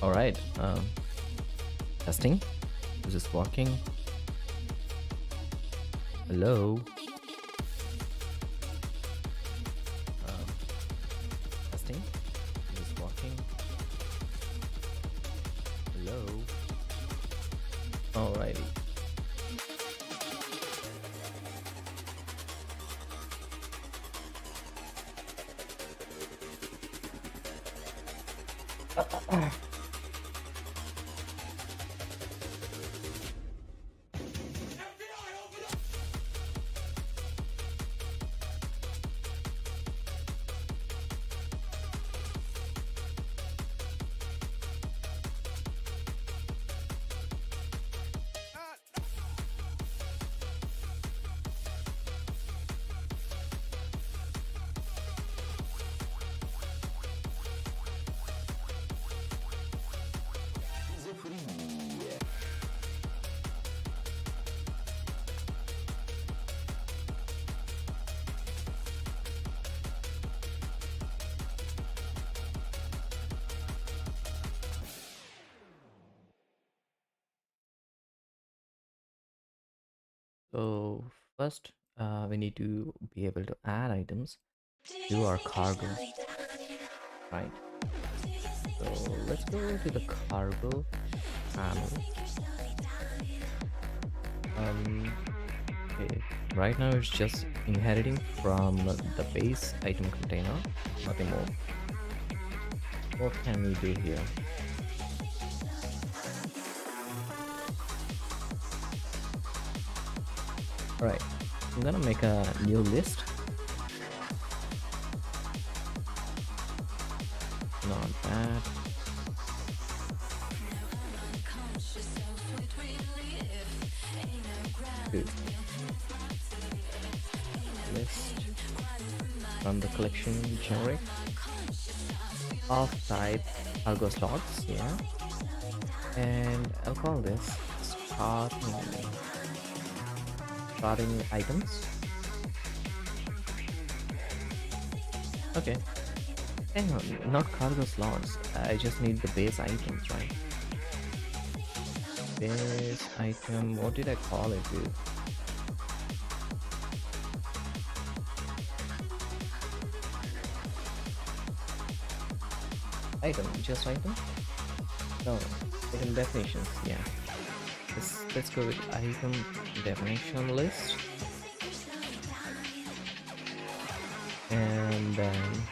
All right. Testing. Is this working? Hello. Um, Testing. Is this working? Hello. Alrighty. So first, we need to be able to add items to our cargo, right? So let's go to the cargo panel. Okay. Right now it's just inheriting from the base item container, nothing more. What can we do here? Alright, I'm gonna make a new list. Not bad. Good. List from the collection generate of type cargo slots, yeah. And I'll call this starting items. Okay. Hang on, not cargo slots. I just need the base items, right? Base item. What did I call it, dude? Item, just item? No, item definitions. Yeah. Let's go with item definition list. And then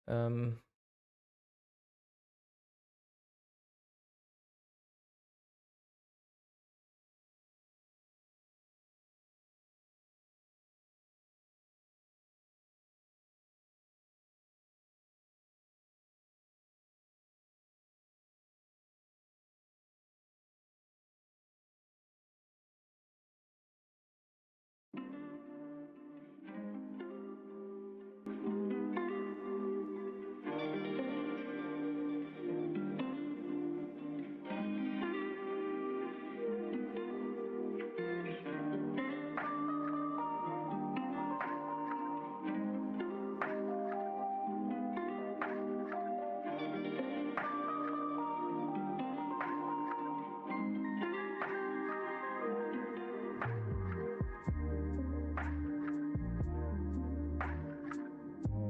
um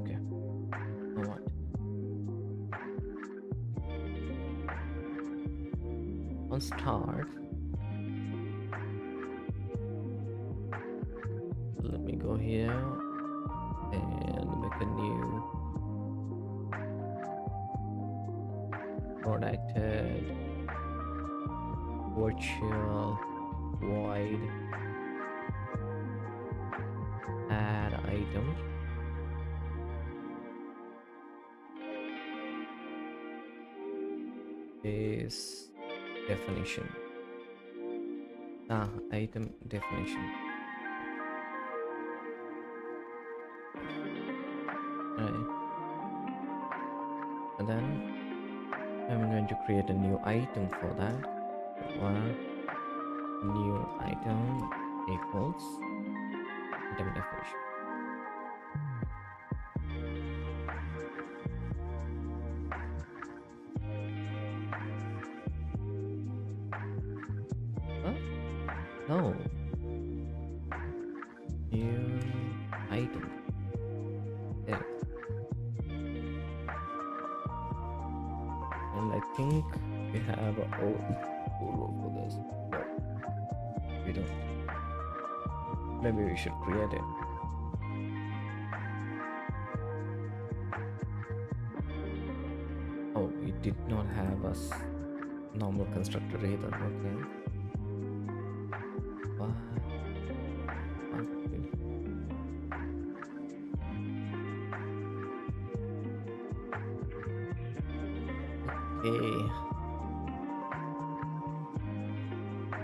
okay. Now what? On start, let me go here and make a new protected virtual void add item. Base definition. Item definition. Right. And then I'm going to create a new item for that. One new item equals item definition. Huh? No. New item. There. And I think we have a old row for this. No, we don't. Maybe we should create it. Oh, we did not have a normal constructor either. Okay. What? Okay.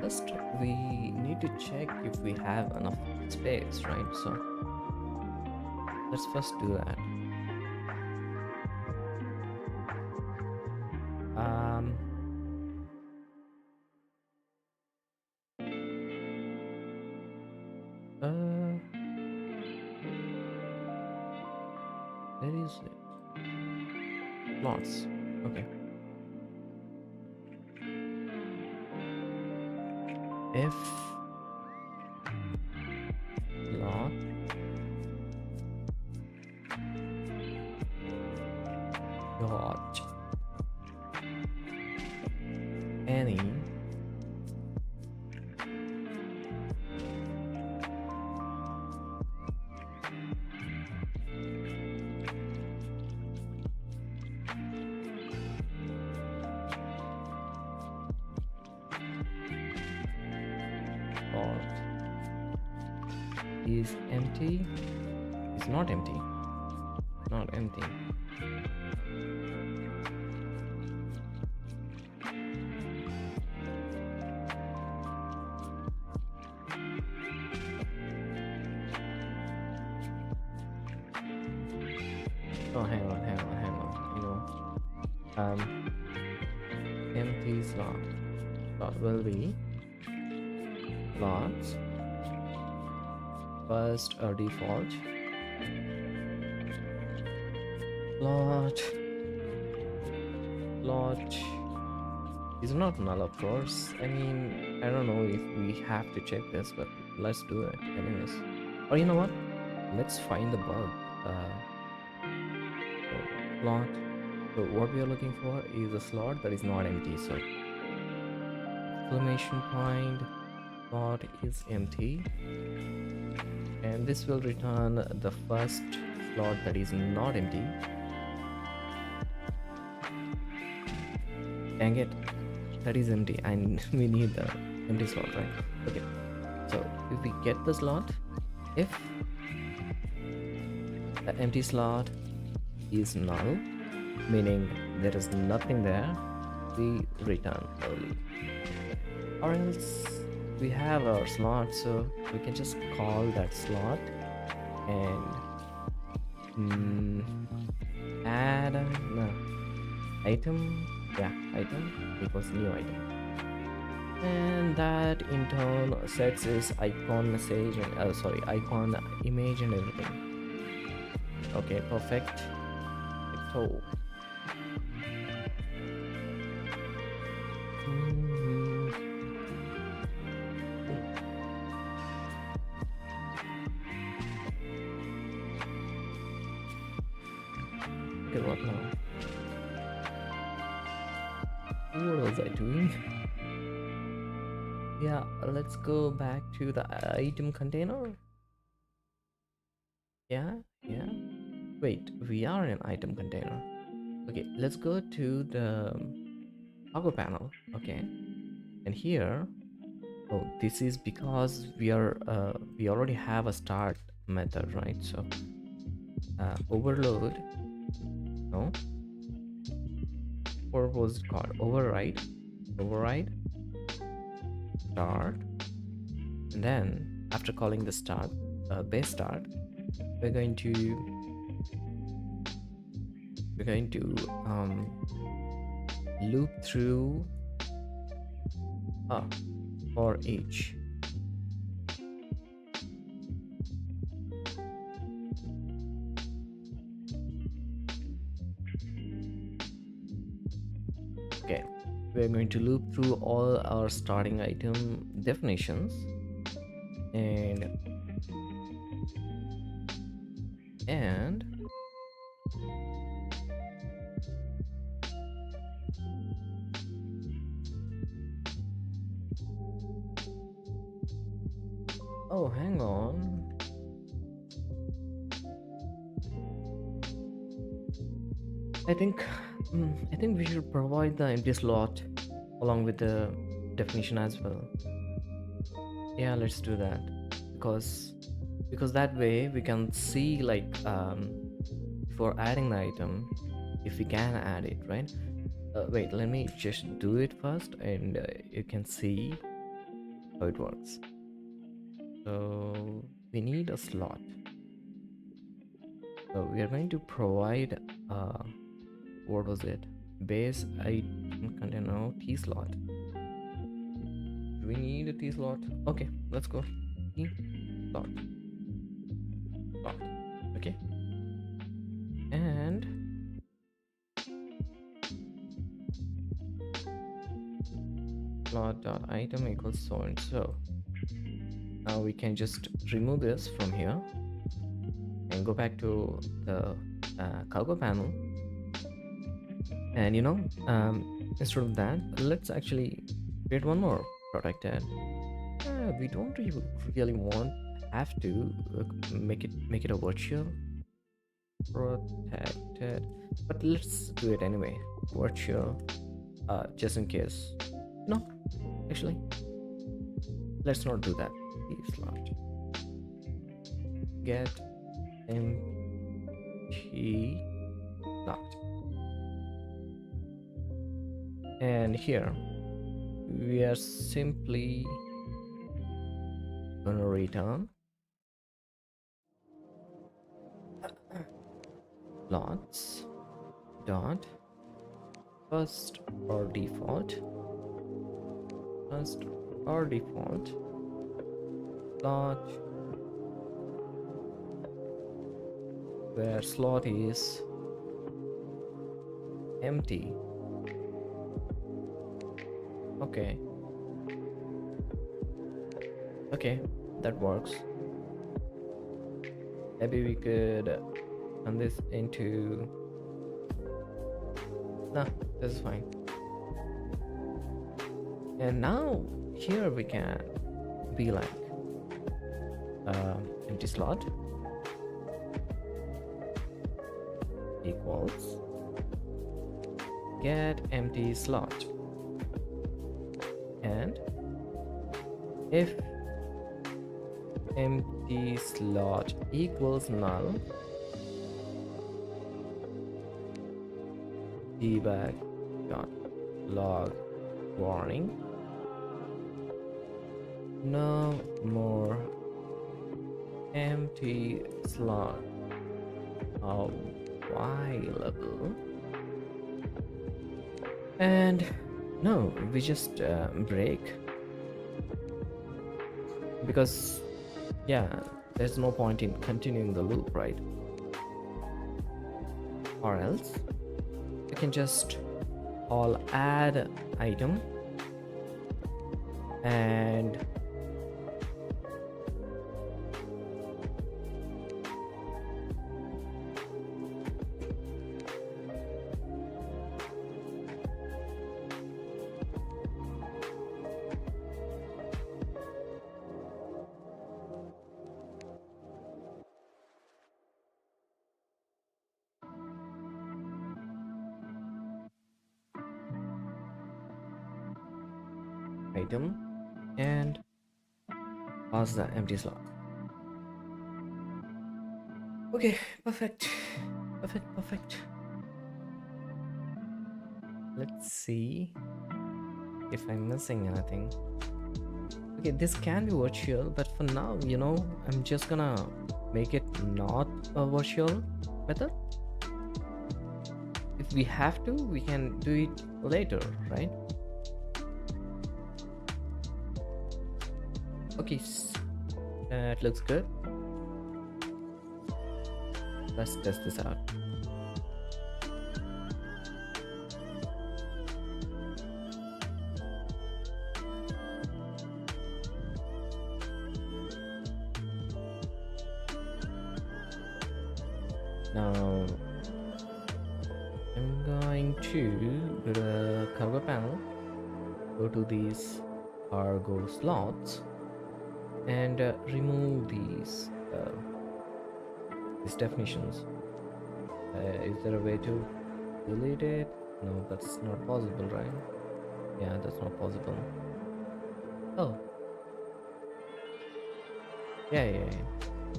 First, we need to check if we have enough space, right? So let's first do that. Um, where is it? Lots. Okay. If lot dot any dot is empty, is not empty, not empty. Oh, hang on. You know, empty slot will be slots first or default slot is not null, of course. I mean, I don't know if we have to check this, but let's do it anyways. Or you know what? Let's find the bug. Slot. So what we are looking for is a slot that is not empty. So exclamation point slot is empty, and this will return the first slot that is not empty. Dang it, that is empty and we need the empty slot, right? Okay, so if we get the slot, if the empty slot is null, meaning there is nothing there, we return early. Or else we have our slot, so we can just call that slot and add item. Yeah, item equals new item, and that in turn sets its icon message and icon image and everything. Okay, perfect. So okay, what now? What was I doing? Yeah, let's go back to the item container. Yeah. Wait, we are in item container. Okay, let's go to the toggle panel. Okay, and here, oh, this is because we already have a start method, right? So overload, no, what was it called? Override start, and then after calling the start base start, we're going to loop through for each. Okay, we're going to loop through all our starting item definitions and oh, hang on. I think we should provide the empty slot along with the definition as well. Yeah, let's do that because that way we can see like before adding the item if we can add it, right? Wait, let me just do it first and you can see how it works. So we need a slot. So we are going to provide what was it? Base item container T slot. Do we need a T slot? Okay, let's go. T slot. Okay. And slot dot item equals so and so. Now we can just remove this from here and go back to the cargo panel. And instead of that, let's actually create one more protected. We don't really have to make it a virtual protected, but let's do it anyway. Virtual, just in case. No, actually, let's not do that. Slot get empty slot, and here we are simply gonna return slots dot first or default slot where slot is empty. Okay, that works. Maybe we could turn this into this is fine. And now here we can be like empty slot equals get empty slot, and if empty slot equals null, debug dot log warning, no more empty slot available. And no, we just break, because there's no point in continuing the loop, right? Or else we can just all add item and item and pass the empty slot. Okay, perfect. Let's see if I'm missing anything. Okay, this can be virtual, but for now, I'm just gonna make it not a virtual method. If if we have to, we can do it later, right? Okay, that looks good. Let's test this out. Now I'm going to go to the cargo panel, go to these cargo slots, and remove these definitions. Is there a way to delete it? No, that's not possible, right? Yeah, that's not possible. Oh, yeah.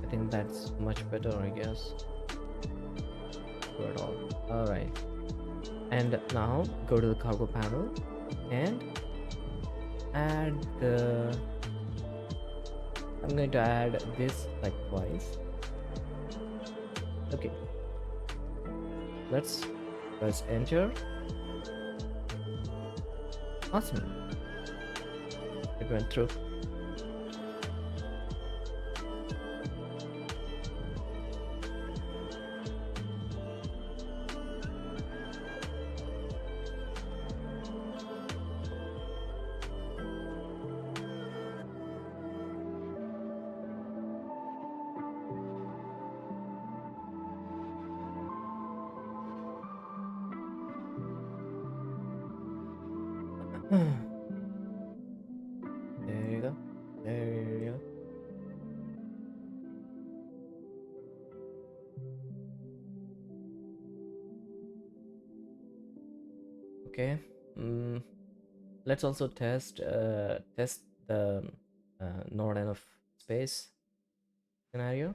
I think that's much better, I guess. Good at all. All right. And now go to the cargo panel and add the. I'm going to add this like twice. Okay. Let's press enter. Awesome. It went through. There you go. There you go. Okay. Let's also test the not enough space scenario.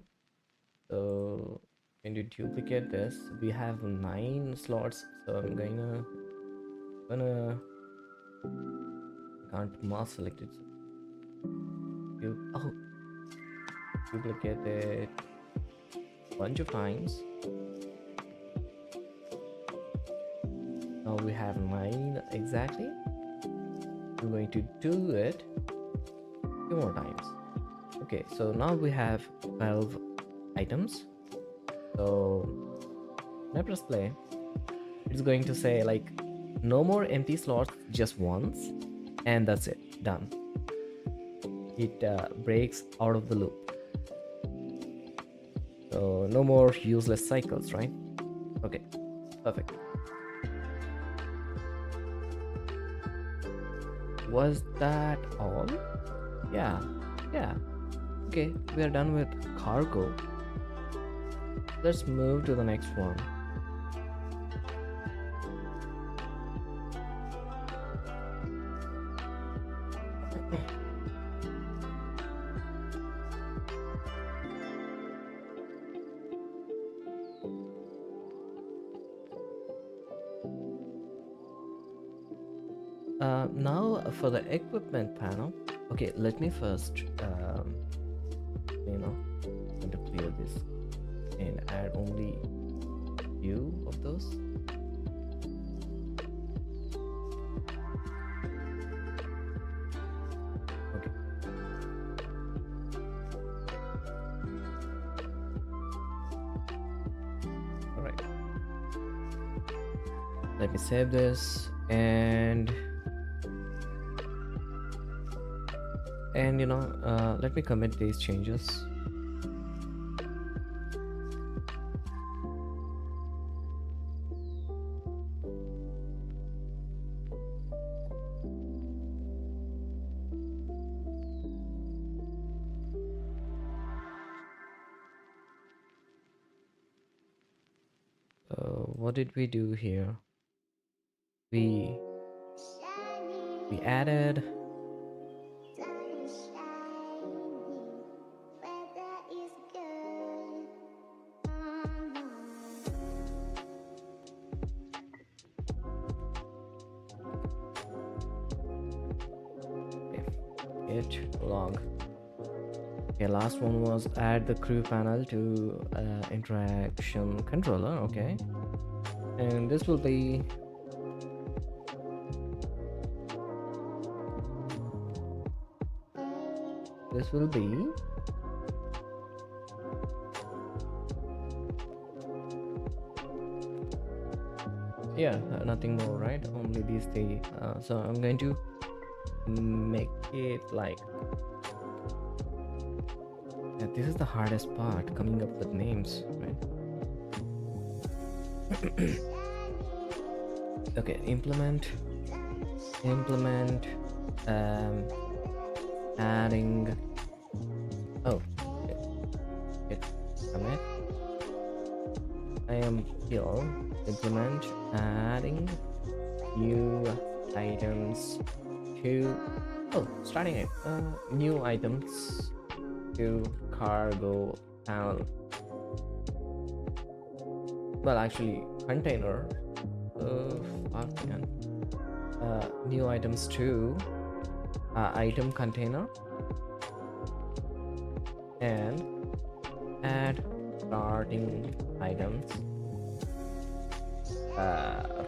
So when you duplicate this, we have 9 slots. So I'm gonna I can't mask select it. Oh, duplicate it bunch of times. Now we have 9 exactly. I'm going to do it 2 more times. Okay, so now we have 12 items. So when I press play, it's going to say like no more empty slots, just once, and that's it, done. It breaks out of the loop. So no more useless cycles, right? Okay, perfect. Was that all? Yeah. Okay, we are done with cargo. Let's move to the next one. Now for the equipment panel. Okay, let me first going to clear this and add only a few of those. Okay. All right. Let me save this and let me commit these changes. What did we do here? We added log. Okay, last one was add the crew panel to interaction controller. Okay, And this will be this will be yeah, nothing more, right? Only these three. So I'm going to make it like, yeah, this is the hardest part, coming up with names, right? Okay, implement um adding, oh, okay, it commit, I am here, implement adding new items to, oh, starting it, new items to cargo panel, well, actually container, fuck, man. New items to item container, and add starting items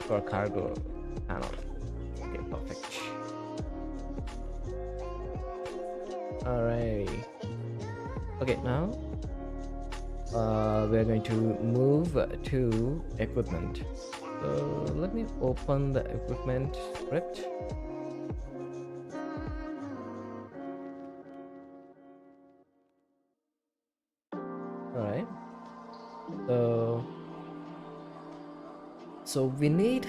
for cargo panel. Okay, perfect. Alrighty. Okay, now we're going to move to equipment. So let me open the equipment script. All right. So we need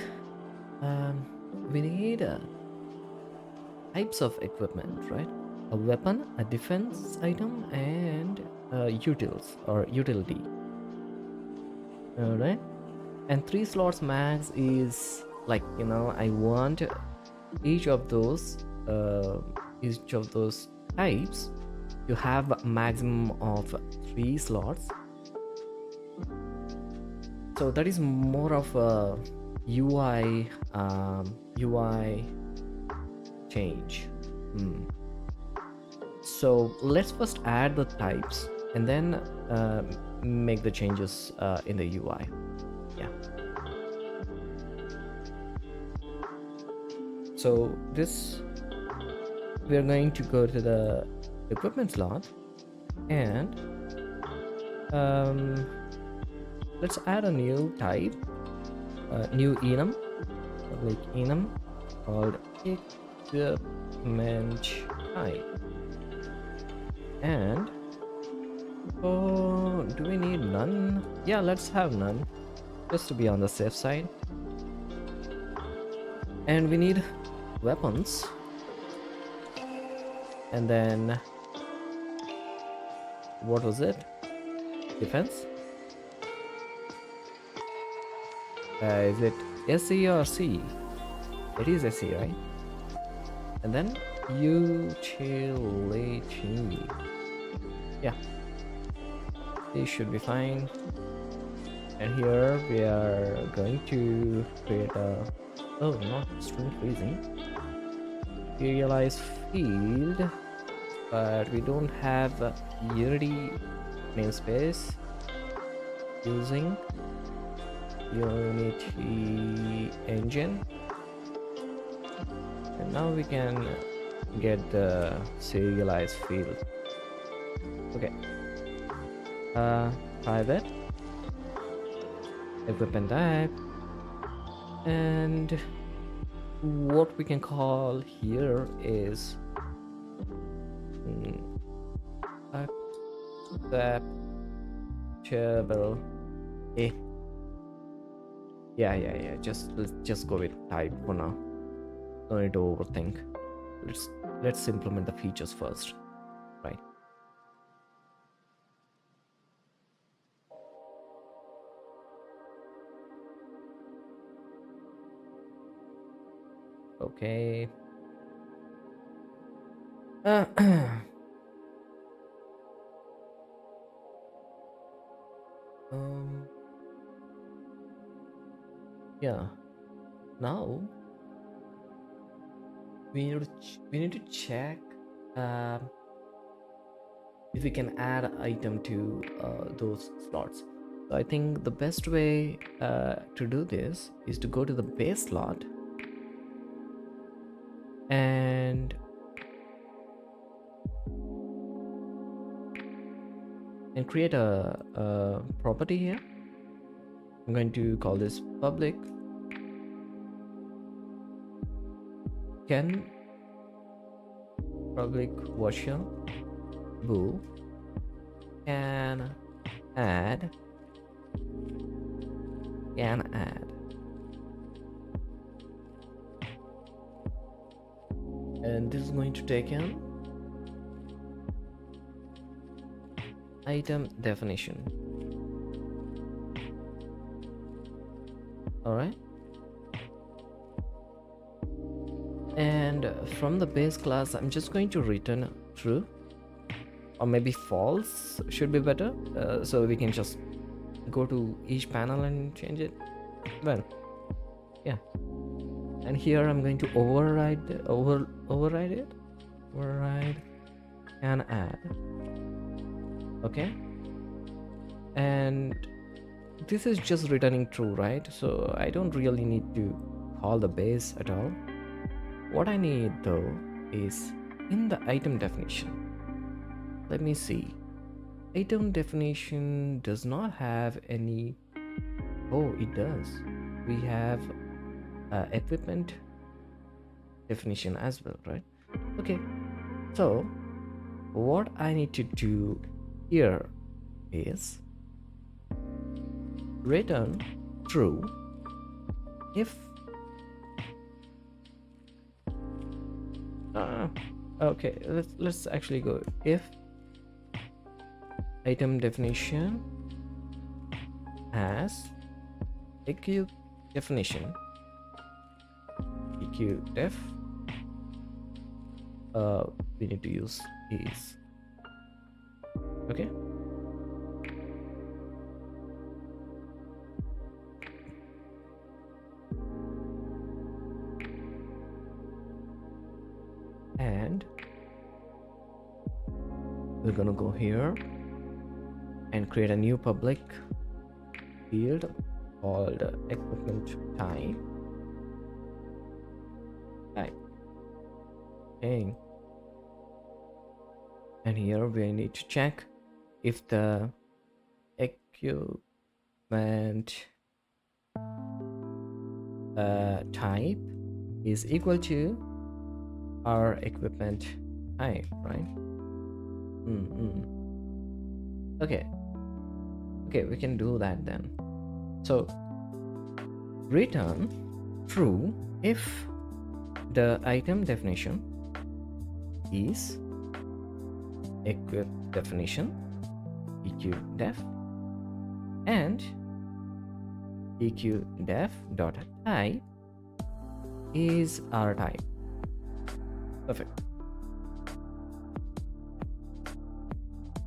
types of equipment, right? A weapon, a defense item, and utils or utility. All right. And 3 slots max is like, I want each of those types to have a maximum of 3 slots. So that is more of a UI change. So let's first add the types and then make the changes in the UI. Yeah. So this, we are going to go to the equipment slot and let's add a new type, new enum, public enum called equipment type. And oh, do we need none? Yeah, let's have none, just to be on the safe side. And we need weapons, and then what was it? Defense. Is it SE or C? It is SE, right? And then utility. Yeah, this should be fine. And here we are going to create a, oh, not string freezing, serialize field, but we don't have a Unity namespace using Unity engine. And now we can get the serialized field. Okay, private equipment type, and what we can call here is acceptable. Yeah, let's just go with type for now. Don't need to overthink. Let's implement the features first, right? Okay. Yeah. Now we need to check if we can add item to those slots. So I think the best way to do this is to go to the base slot and create a property here. I'm going to call this public can public virtual bool can add and this is going to take in item definition. All right, and from the base class I'm just going to return true, or maybe false should be better, so we can just go to each panel and change it. Well, yeah, and here I'm going to override it, override and add. Okay, and this is just returning true, right? So I don't really need to call the base at all. What I need though is in the item definition. Let me see. Item definition does not have any. Oh, it does. We have equipment definition as well, right? Okay, so what I need to do here is return true if okay, let's actually go if item definition has eq definition, eq def, we need to use is. Okay, and we're gonna go here and create a new public field called equipment type. Okay, and here we need to check if the equipment type is equal to our equipment type, right? Okay, we can do that then. So return true if the item definition is equip definition eq def and eq def dot type is our type. Perfect.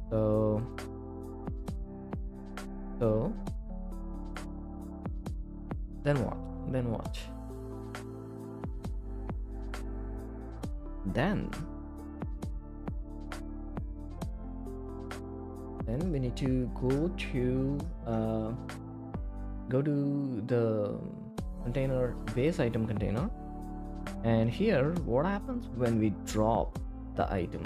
So then what? Then we need to go to the container base item container, and here what happens when we drop the item?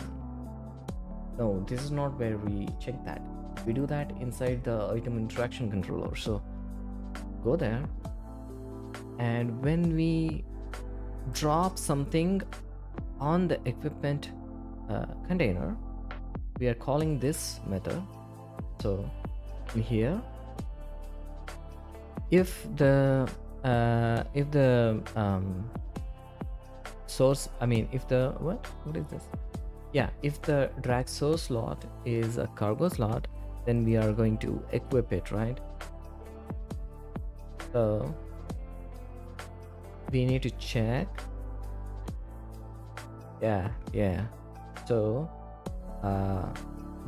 No, this is not where we check that. We do that inside the item interaction controller. So go there, and when we drop something on the equipment container, we are calling this method. So in here, if the source, I mean if the what is this? Yeah, if the drag source slot is a cargo slot, then we are going to equip it, right? So we need to check. Yeah. So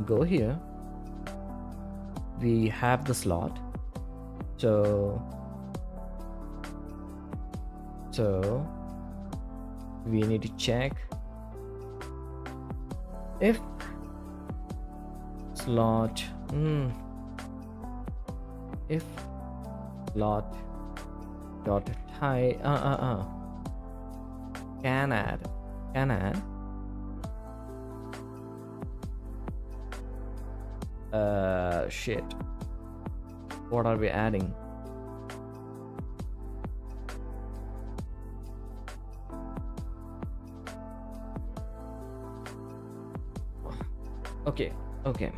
go here. We have the slot. So we need to check if slot if slot dot type can add shit, what are we adding? Okay,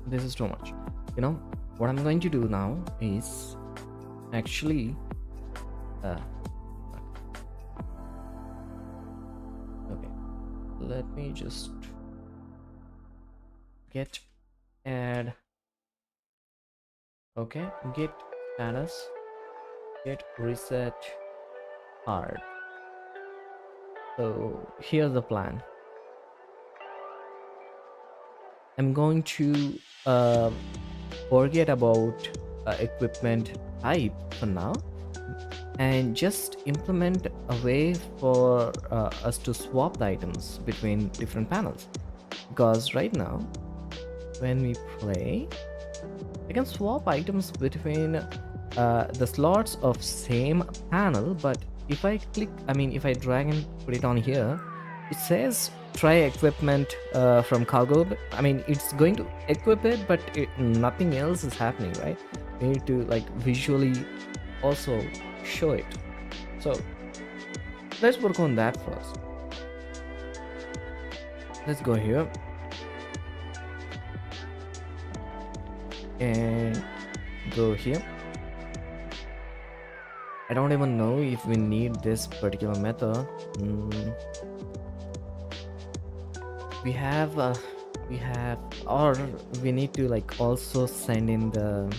this is too much. You know what I'm going to do now is actually okay, let me just get add. Okay, git status, git reset hard. So here's the plan. I'm going to forget about equipment type for now and just implement a way for us to swap the items between different panels, because right now when we play I can swap items between the slots of same panel, but if I drag and put it on here, it says try equipment from cargo. I mean, it's going to equip it, but nothing else is happening, right? We need to like visually also show it. So let's work on that first. Let's go here and go here. I don't even know if we need this particular method. We have, or we need to like also send in the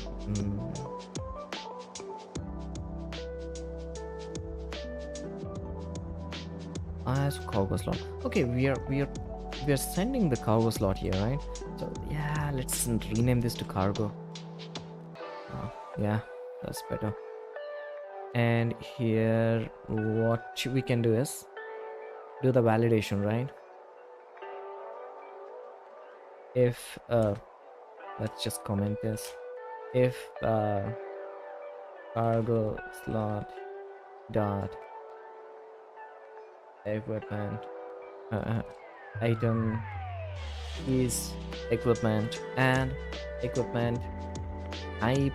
as cargo slot. Okay, we are sending the cargo slot here, right? So yeah, let's rename this to cargo. Yeah, that's better. And here what we can do is do the validation, right? If let's just comment this. If cargo slot dot equipment item is equipment and equipment type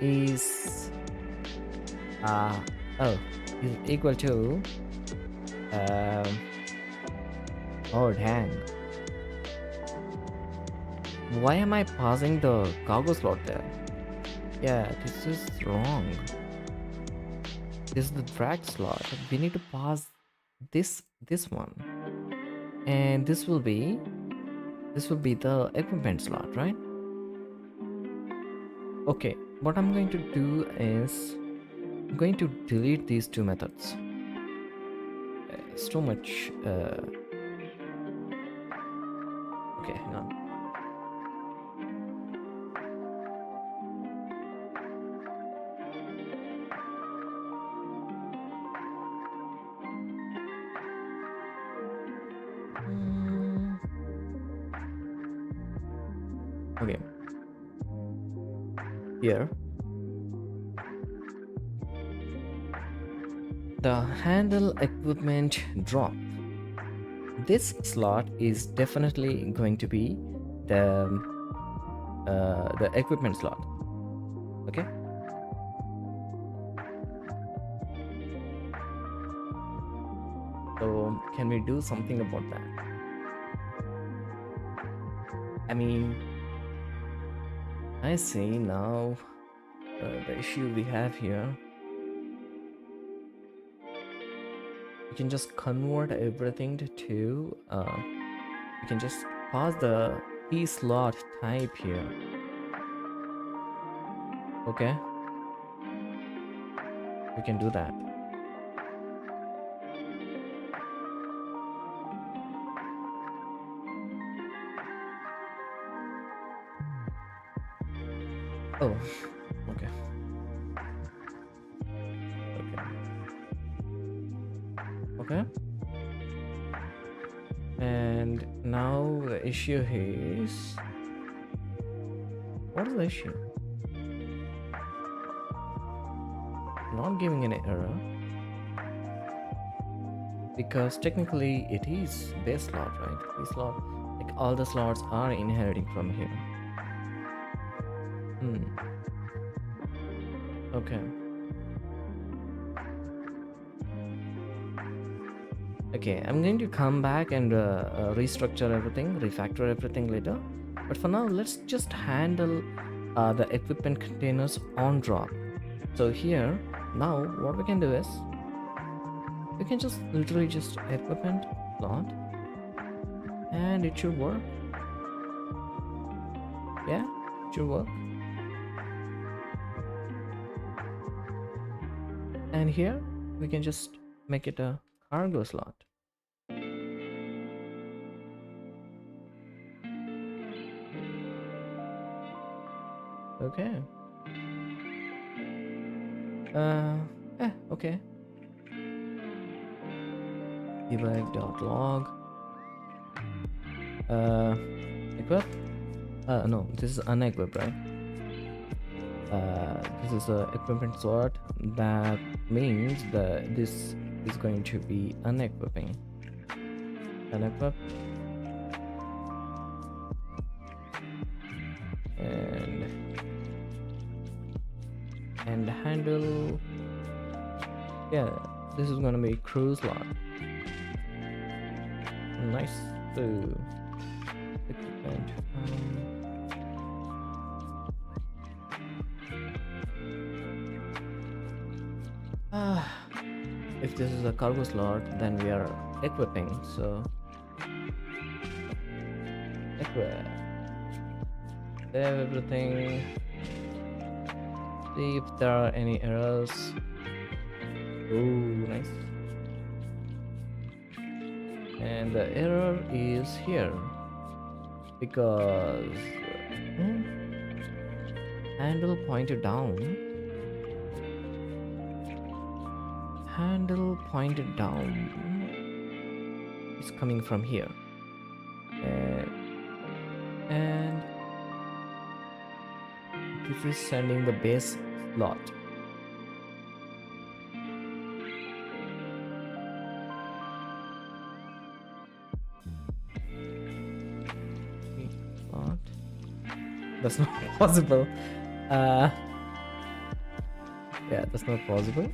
is is equal to oh dang, why am I pausing the cargo slot there? Yeah, this is wrong. This is the drag slot. We need to pause this one, and this will be the equipment slot, right? Okay, what I'm going to do is I'm going to delete these two methods. It's too much okay, hang on. Okay, here the handle equipment drop, this slot is definitely going to be the equipment slot. Okay, so can we do something about that? I mean, I see now the issue we have here. You can just convert everything to you can just pause the P slot type here. Okay, we can do that. Oh, okay. Okay. And now the issue is, what is the issue? not giving an error because technically it is base slot, right? Base slot, like all the slots are inheriting from here. Okay. Okay, I'm going to come back and restructure everything, refactor everything later. But for now, let's just handle the equipment containers on drop. So here, now what we can do is, we can just literally just equipment slot and it should work. Yeah, it should work. And here, we can just make it a cargo slot. Okay. Okay. Debug.log. Equip? No, this is unequip, right? This is a equipment slot. That means that this is going to be unequipping. Unequip. And handle. Yeah, this is gonna be crew slot. Nice. So equipment. If this is a cargo slot, then we are equipping. So equip. Save everything. See if there are any errors. Oh, nice. And the error is here because handle pointed down. Handle pointed down is coming from here, and this is sending the base slot. That's not possible. Yeah, that's not possible.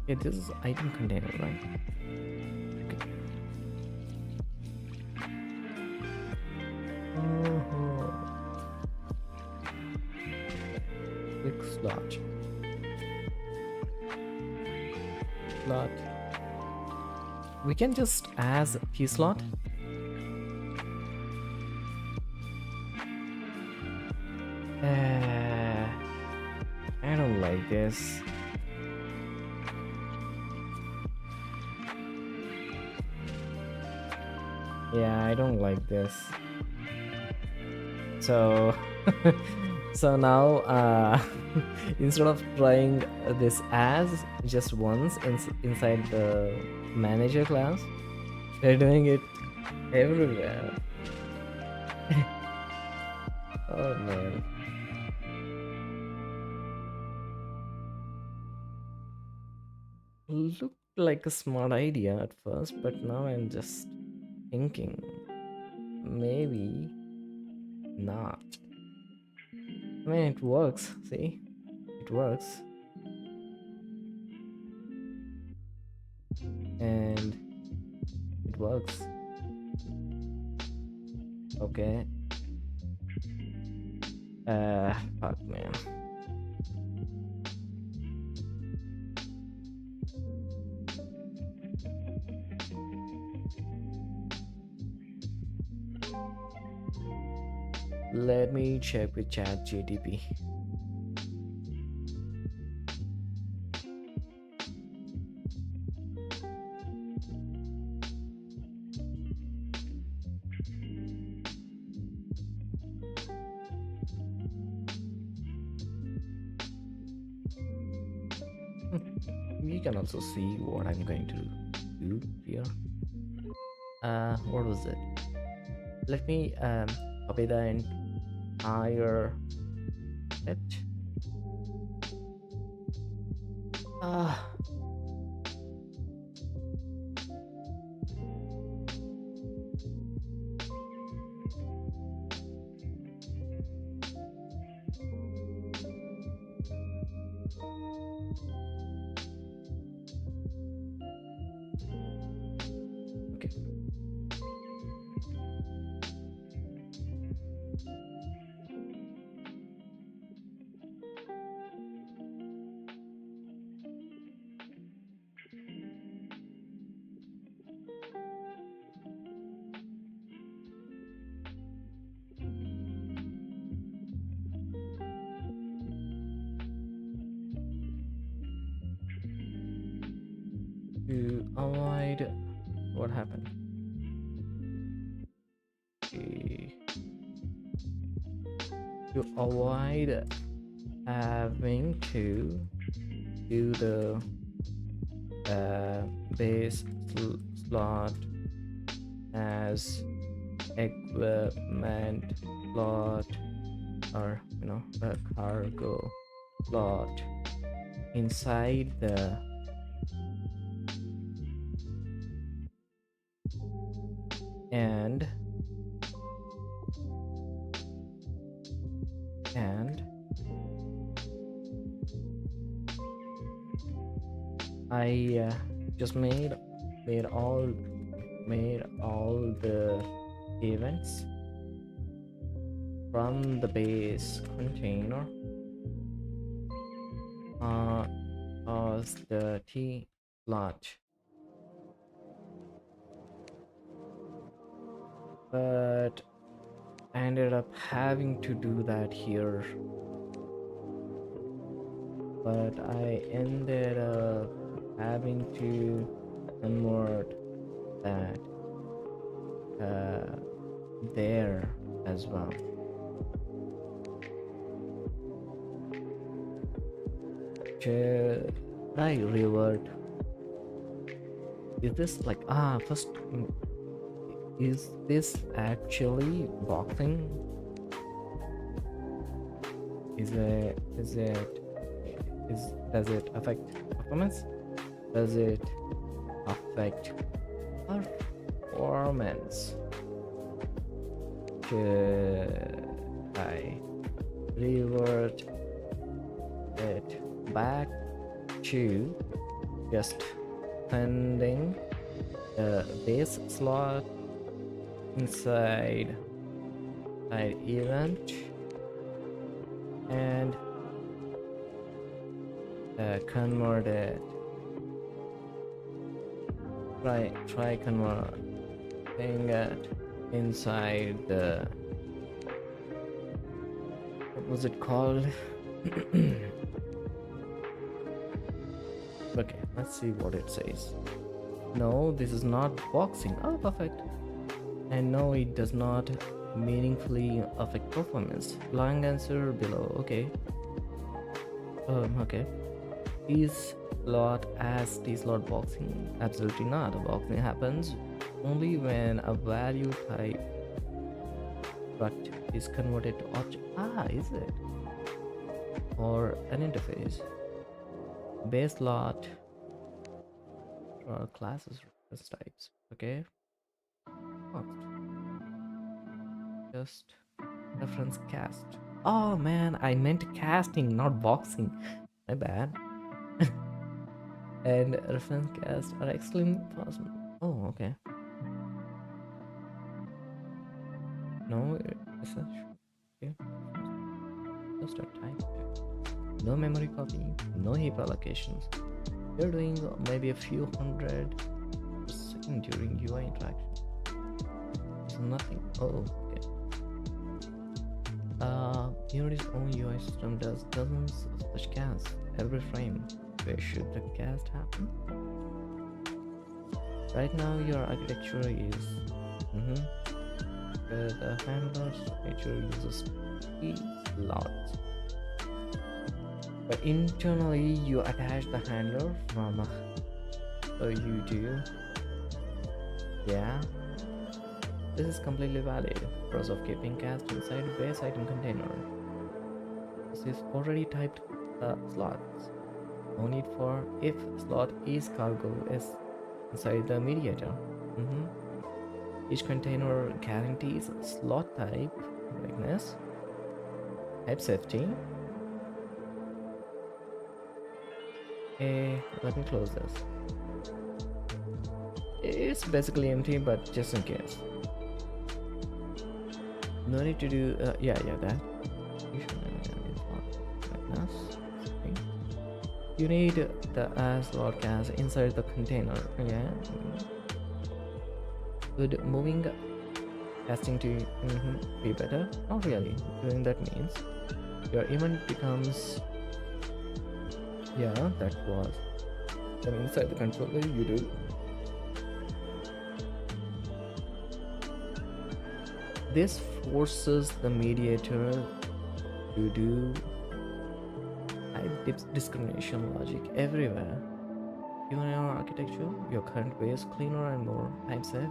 Yeah, this is item container, right? Okay. Click slot. Slot. We can just as P slot. I don't like this. Yeah, I don't like this. So so now instead of trying this as just once inside the manager class, they're doing it everywhere. Oh man. Looked like a smart idea at first, but now I'm just thinking maybe not. I mean, it works. See, it works, and it works. Okay. Fuck, man. Let me check with ChatGPT. You can also see what I'm going to do here. What was it? Let me copy the entire it. Ah, okay. To avoid what happened. Okay. To avoid having to do the base slot as equipment slot, or a cargo slot inside the and I just made all the events from the base container as the T slot, but I ended up having to do that here. But I ended up having to convert that there as well. Should I revert? Is this like first? Is this actually boxing? Does it affect performance? Does it affect performance? Should I revert it back to just sending the base slot inside event and convert it? Try converting it inside the, what was it called? Okay, let's see what it says. No, this is not boxing. Oh, perfect. And no, it does not meaningfully affect performance. Long answer below. Okay. Okay. Is slot as T-slot boxing? Absolutely not. Boxing happens only when a value type struct is converted to object. Is it? Or an interface. Base slot or classes reference types. Okay. Just reference cast. Oh man, I meant casting, not boxing. My bad. And reference cast are extremely possible. Oh, okay. No, okay. Just a type. No memory copy, no heap allocations. You're doing maybe a few hundred per second during UI interaction. There's nothing. Oh, okay. Unity's own UI system does dozens of such casts every frame. Where should the cast happen? Right now, your architecture is the handler's nature uses T slots. But internally, you attach the handler from you do. Yeah. This is completely valid. Process of keeping cast inside base item container. This is already typed slots. No need for if slot is cargo is inside the mediator. Each container guarantees slot type, brightness, type safety. Let me close this. It's basically empty, but just in case. No need to do yeah that. You need the slot gas inside the container. Yeah. Would moving casting to be better? Not really. Doing that means your event becomes that was. Then inside the controller you do. This forces the mediator to do type discrimination logic everywhere. Even in our architecture, your current way is cleaner and more time safe.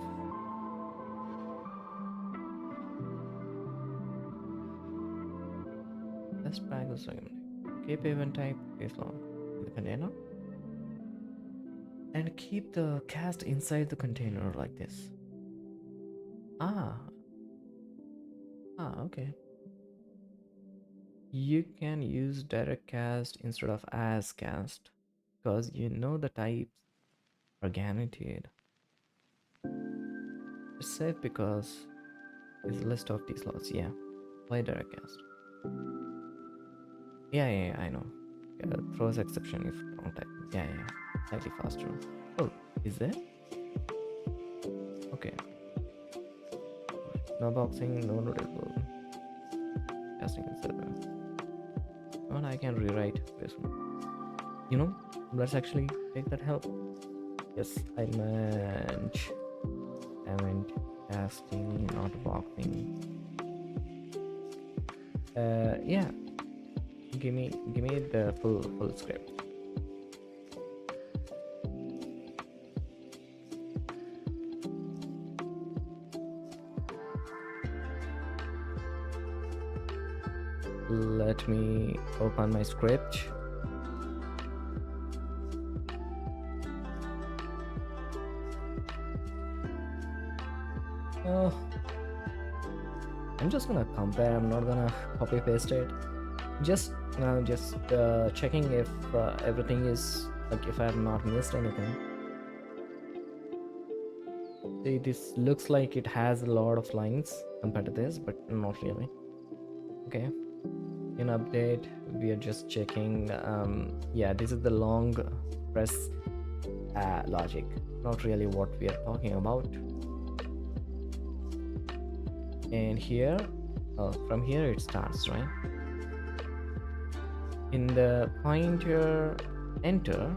Best practice recommended. Keep event type is long in the container. And keep the cast inside the container like this. Okay. You can use direct cast instead of as cast because you know the types are guaranteed. It's safe because it's a list of these slots. Yeah, play direct cast. Yeah, I know. Throws exception if wrong type. Yeah, slightly faster. Oh, is there? Okay. No boxing, no notable. Casting etc. Well, I can rewrite this one. Let's actually take that help. Yes, I meant casting, not boxing. Yeah. Give me the full script. Let me open my script. Oh, I'm just gonna compare. I'm not gonna copy paste it. Just checking if everything is like, if I have not missed anything. See, this looks like it has a lot of lines compared to this, but not really. Okay. In update, we are just checking. Yeah, this is the long press logic, not really what we are talking about. And here, from here it starts, right? In the pointer enter,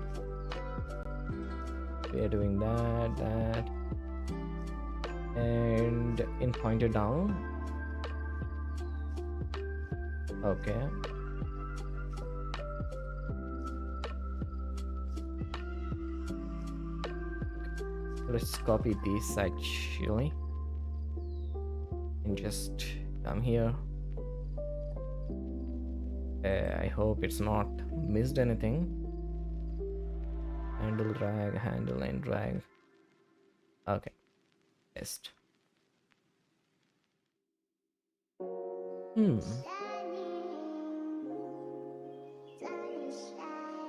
we are doing that, and in pointer down. Okay. Let's copy this actually and just come here. I hope it's not missed anything. Handle and drag. Okay. Test.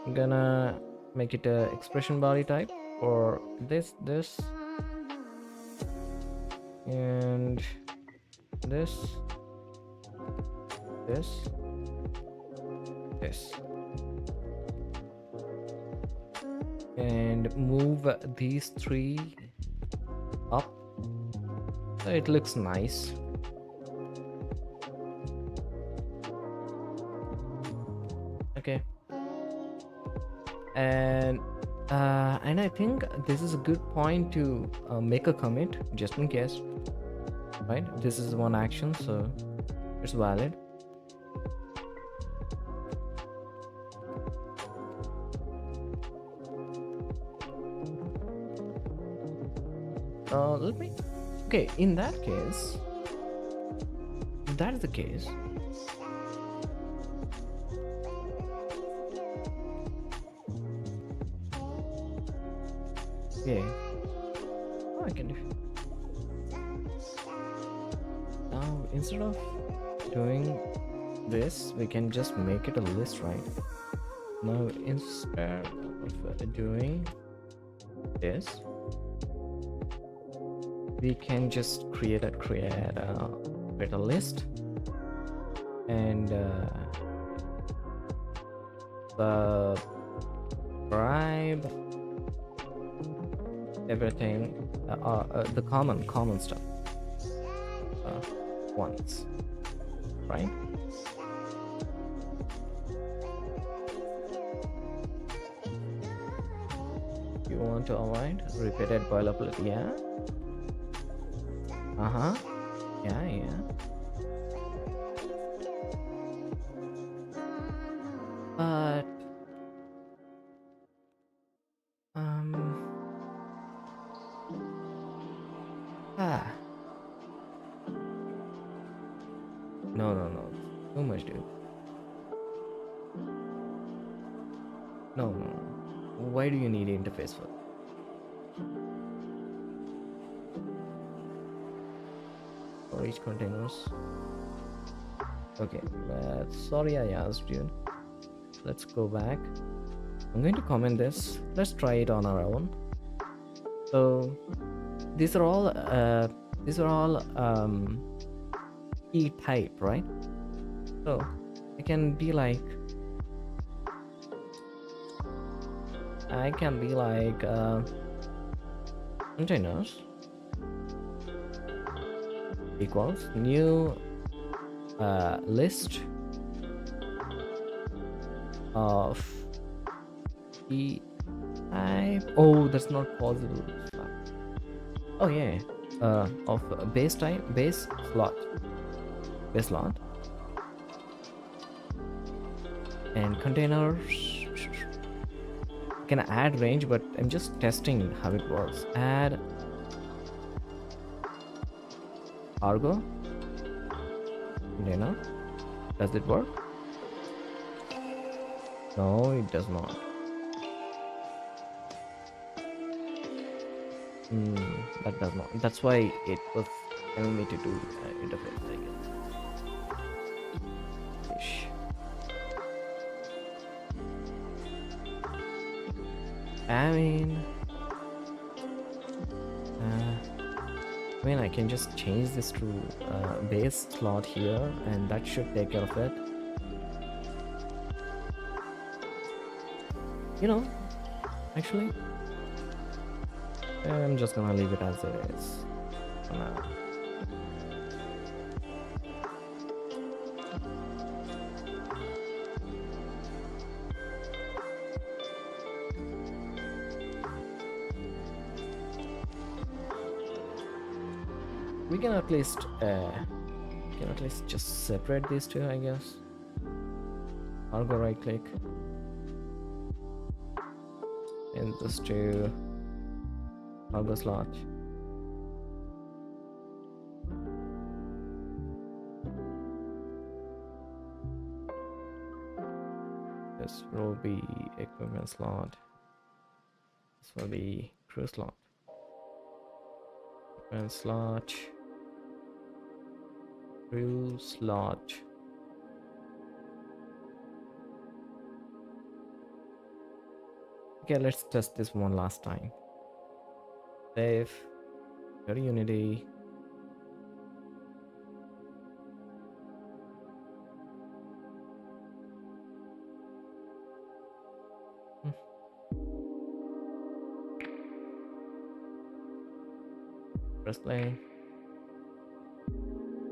I'm gonna make it a expression body type for this and this and move these three up so it looks nice. Okay. And I think this is a good point to make a commit just in case, right? This is one action, so it's valid. Let me Okay, in that case, if that is the case, okay, oh, I can do. Now instead of doing this, we can just make it a list, right? Now instead of doing this, we can just create a list, and subscribe everything, the common stuff once, right? You want to avoid repeated boilerplate, yeah. Yeah. But no, too much, dude. No. Why do you need interface for storage containers? Okay, but sorry I asked you. Let's go back. I'm going to comment this. Let's try it on our own. So these are all key type, right? So I can be like containers equals new list of key type. Oh, that's not possible. Oh yeah, of base type, base slot, and containers. Can add range, but I'm just testing how it works. Add cargo container. Does it work? No, it does not. That does not. That's why it was telling me to do interface, I guess. Ish. I mean, I can just change this to base slot here, and that should take care of it. You know, actually, I'm just gonna leave it as it is for now. We can at least just separate these two, I guess. I'll go right click and just do cargo slot. This will be equipment slot. This will be crew slot. Equipment slot. Crew slot. Okay, let's test this one last time. Save. Go to Unity. Press play.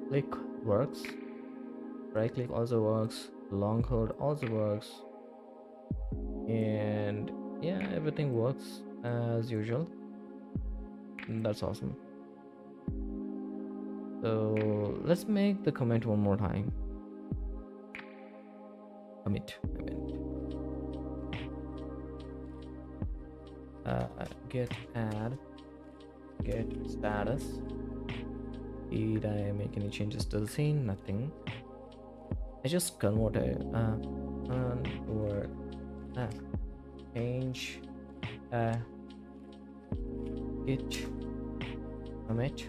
Click works. Right click also works. Long code also works. And yeah, everything works as usual. That's awesome. So let's make the commit one more time. Commit. Get add, get status, Did I make any changes to the scene? Nothing. I just converted word change git commit.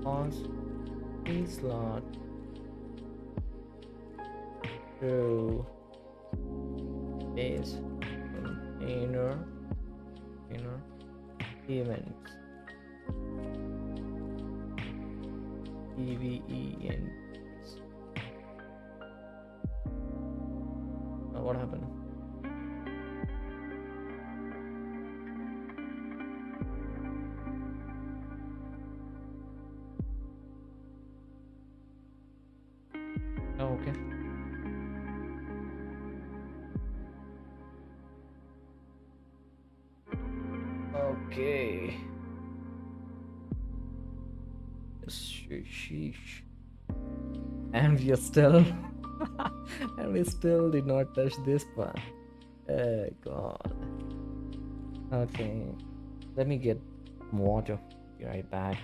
Pause is lot to base container events events. What happened? Oh, okay. Okay. Sheesh. And we are still and we still did not touch this part. Oh god. Okay. Let me get water. Be right back.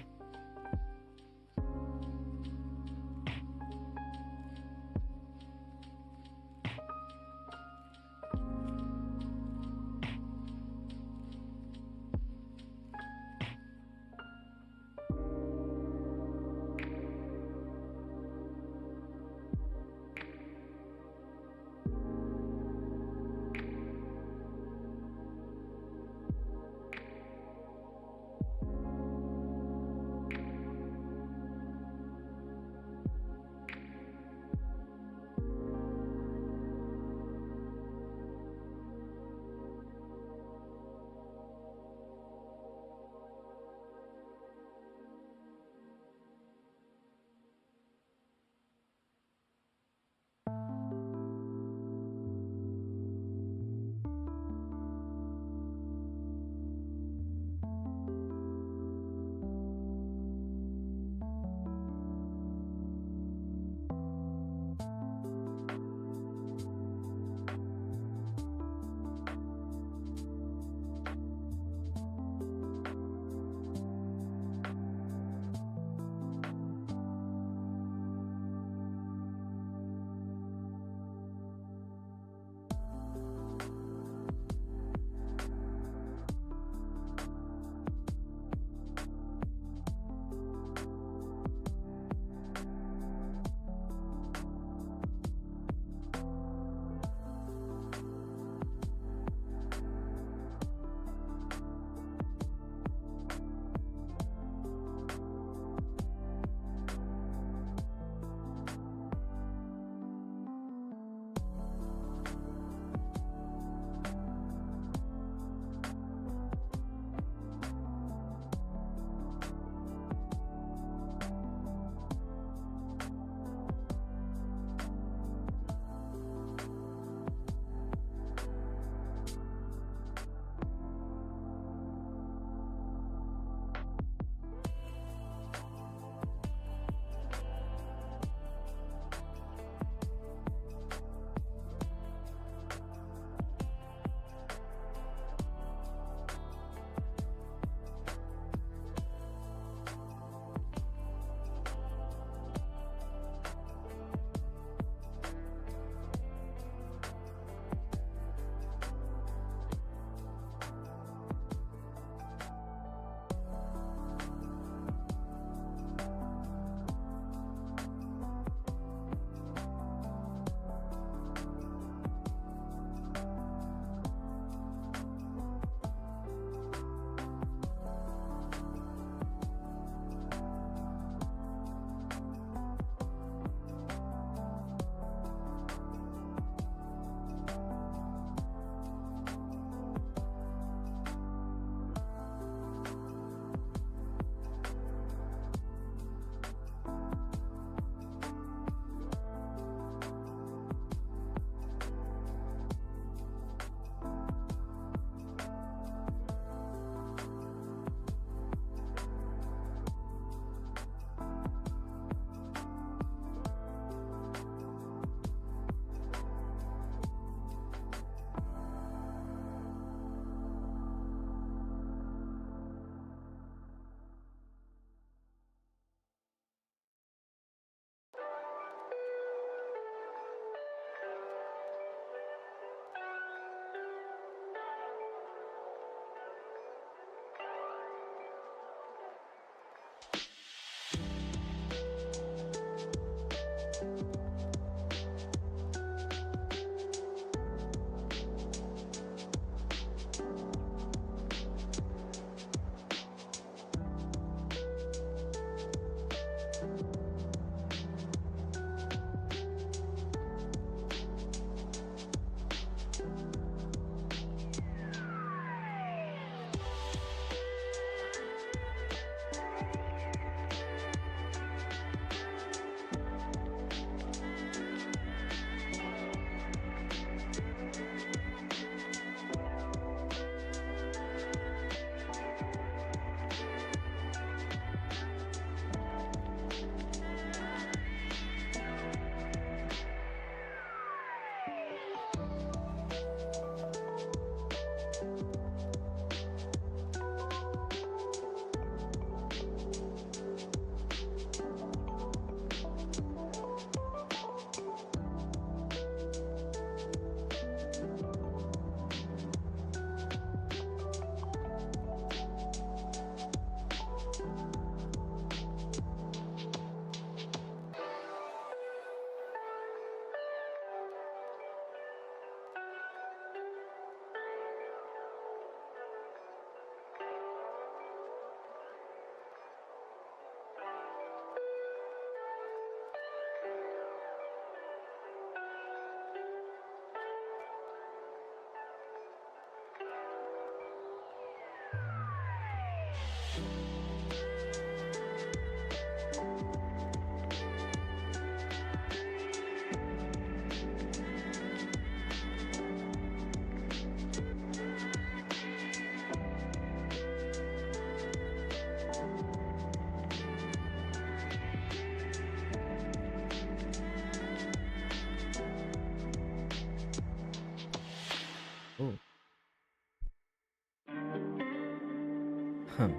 I'm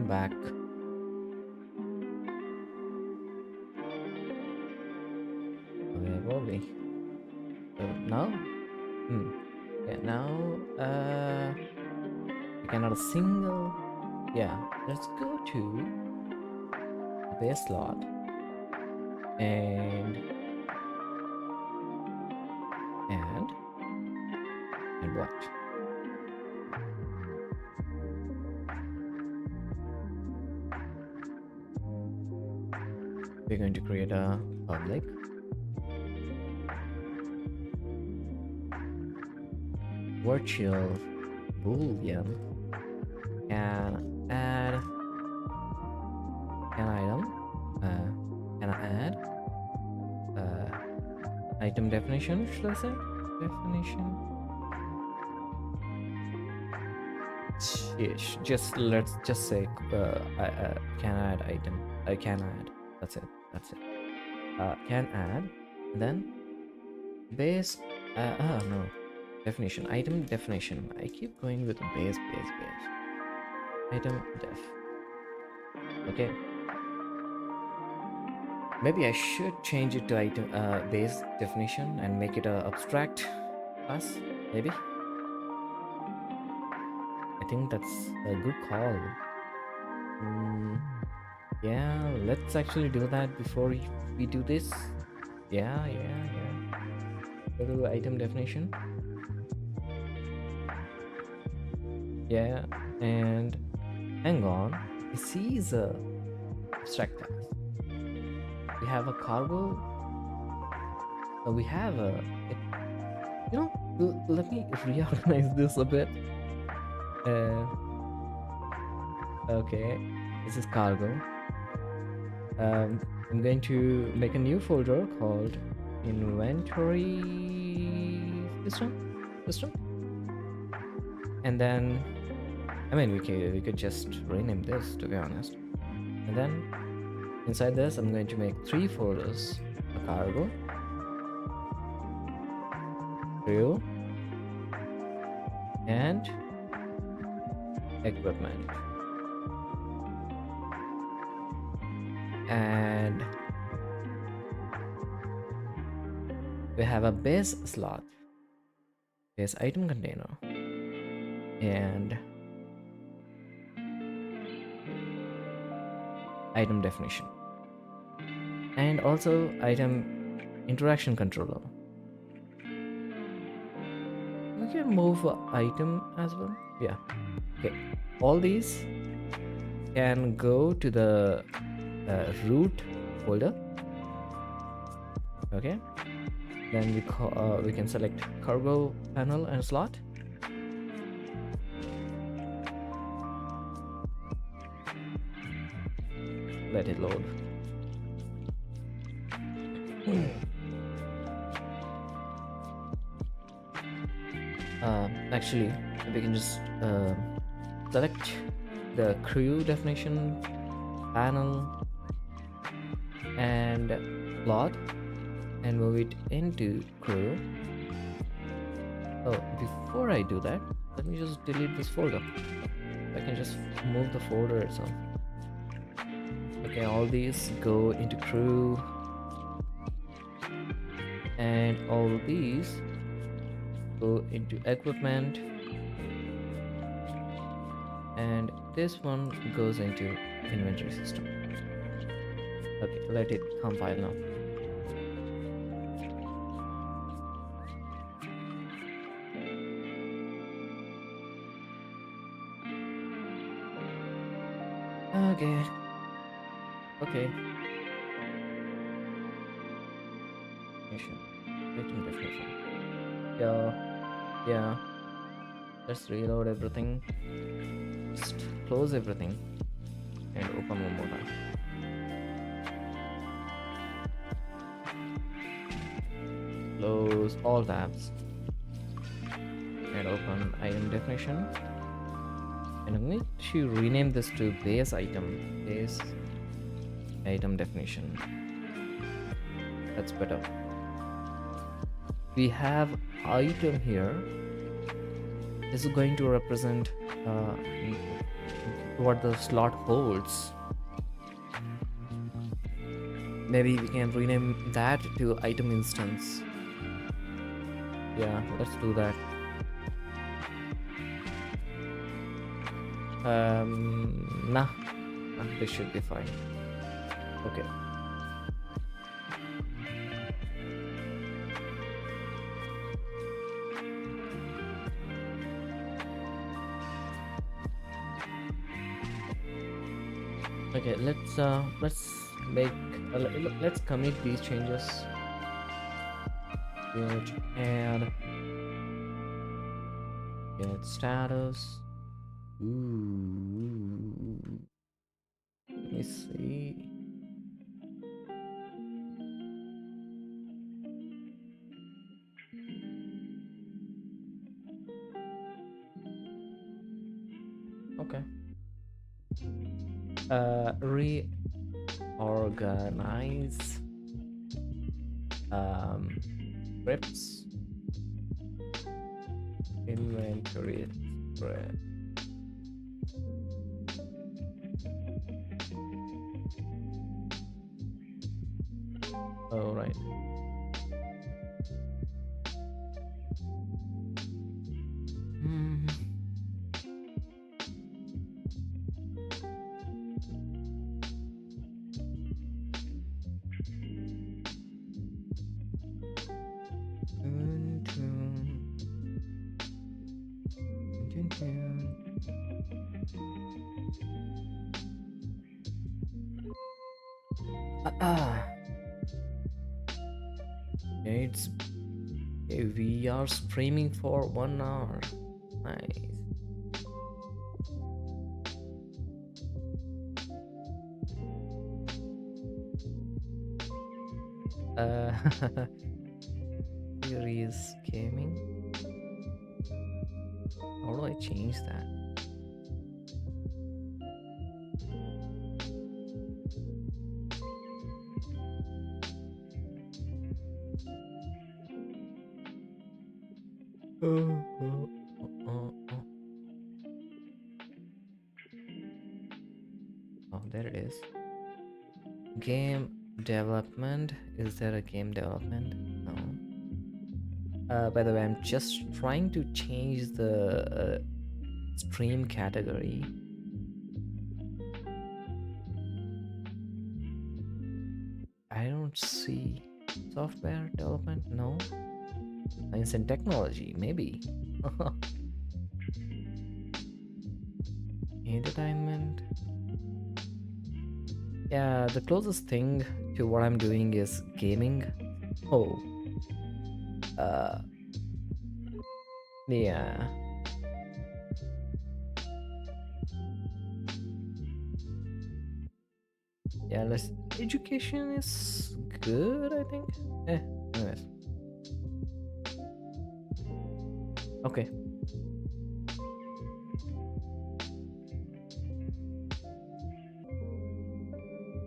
back. Where were we? So now, yeah, now, we cannot a single. Yeah, let's go to the base slot and and what? We're going to create a public virtual boolean can add an item. Can I add item definition? Should I say definition? Just let's just say can add item. I can add. That's it. That's it. Can add. Then base. No. Definition. Item definition. I keep going with base. Item def. Okay. Maybe I should change it to item base definition and make it a abstract class. Maybe. I think that's a good call. Yeah, let's actually do that before we do this. Yeah. Go to item definition. Yeah, and hang on. This is a abstract class. We have a cargo. We have a. Let me reorganize this a bit. Okay, this is cargo. I'm going to make a new folder called inventory system, and then we could just rename this, to be honest. And then inside this, I'm going to make 3 folders: a cargo, crew, and equipment. And we have a base slot, base item container, and item definition, and also item interaction controller. We can move item as well. Yeah. Okay. All these can go to the root folder. Okay. Then we can select cargo panel and slot. Let it load. Actually, we can just select the crew definition panel and slot and move it into crew. Oh, before I do that, let me just delete this folder. I can just move the folder itself. Okay, all these go into crew, and all these go into equipment, and this one goes into inventory system. Okay, let it compile now. Okay. Item definition. Yeah. Let's reload everything. Just close everything and open one more time. Close all tabs and open item definition. And I'm going to rename this to base item definition. That's better. We have item here. This is going to represent uh, what the slot holds. Maybe we can rename that to item instance. Yeah, let's do that. Nah, this should be fine. Okay. Okay, let's make let's commit these changes. Add get status. Ooh, let me see. Okay. Reorganize scripts inventory spread. All right. Mhm. Dun, dun, dun, dun. Ah, it's we are streaming for 1 hour. Nice. Uh, series gaming. How do I change that? Oh, there it is. Game development. Is there a game development? No. By the way, I'm just trying to change the stream category. I don't see software development. No. Science and technology, maybe. Entertainment. Yeah, the closest thing to what I'm doing is gaming. Oh. Uh. Yeah. Yeah. Let's. Education is good, I think. Anyways. Okay.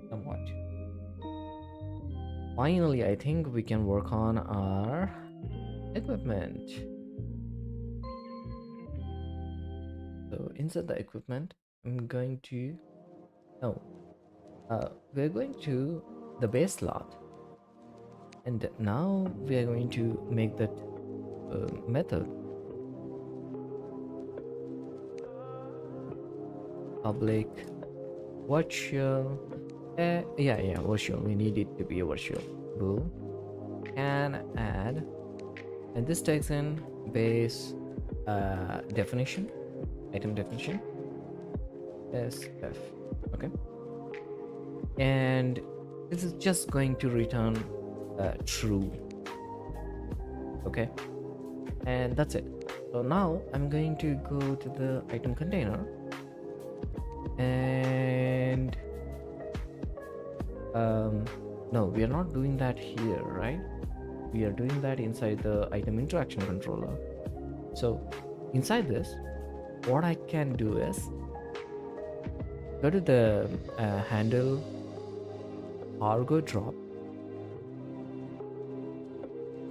Somewhat. Finally, I think we can work on our equipment. So inside the equipment, I'm going to no, we're going to the base slot, and now we are going to make that method public virtual. Yeah, virtual. We need it to be virtual. Boom. Can add, and this takes in base definition, item definition, sf. Okay, and this is just going to return true. Okay, and that's it. So now I'm going to go to the item container, and no, we are not doing that here, right? We are doing that inside the item interaction controller. So inside this, what I can do is go to the handle cargo drop.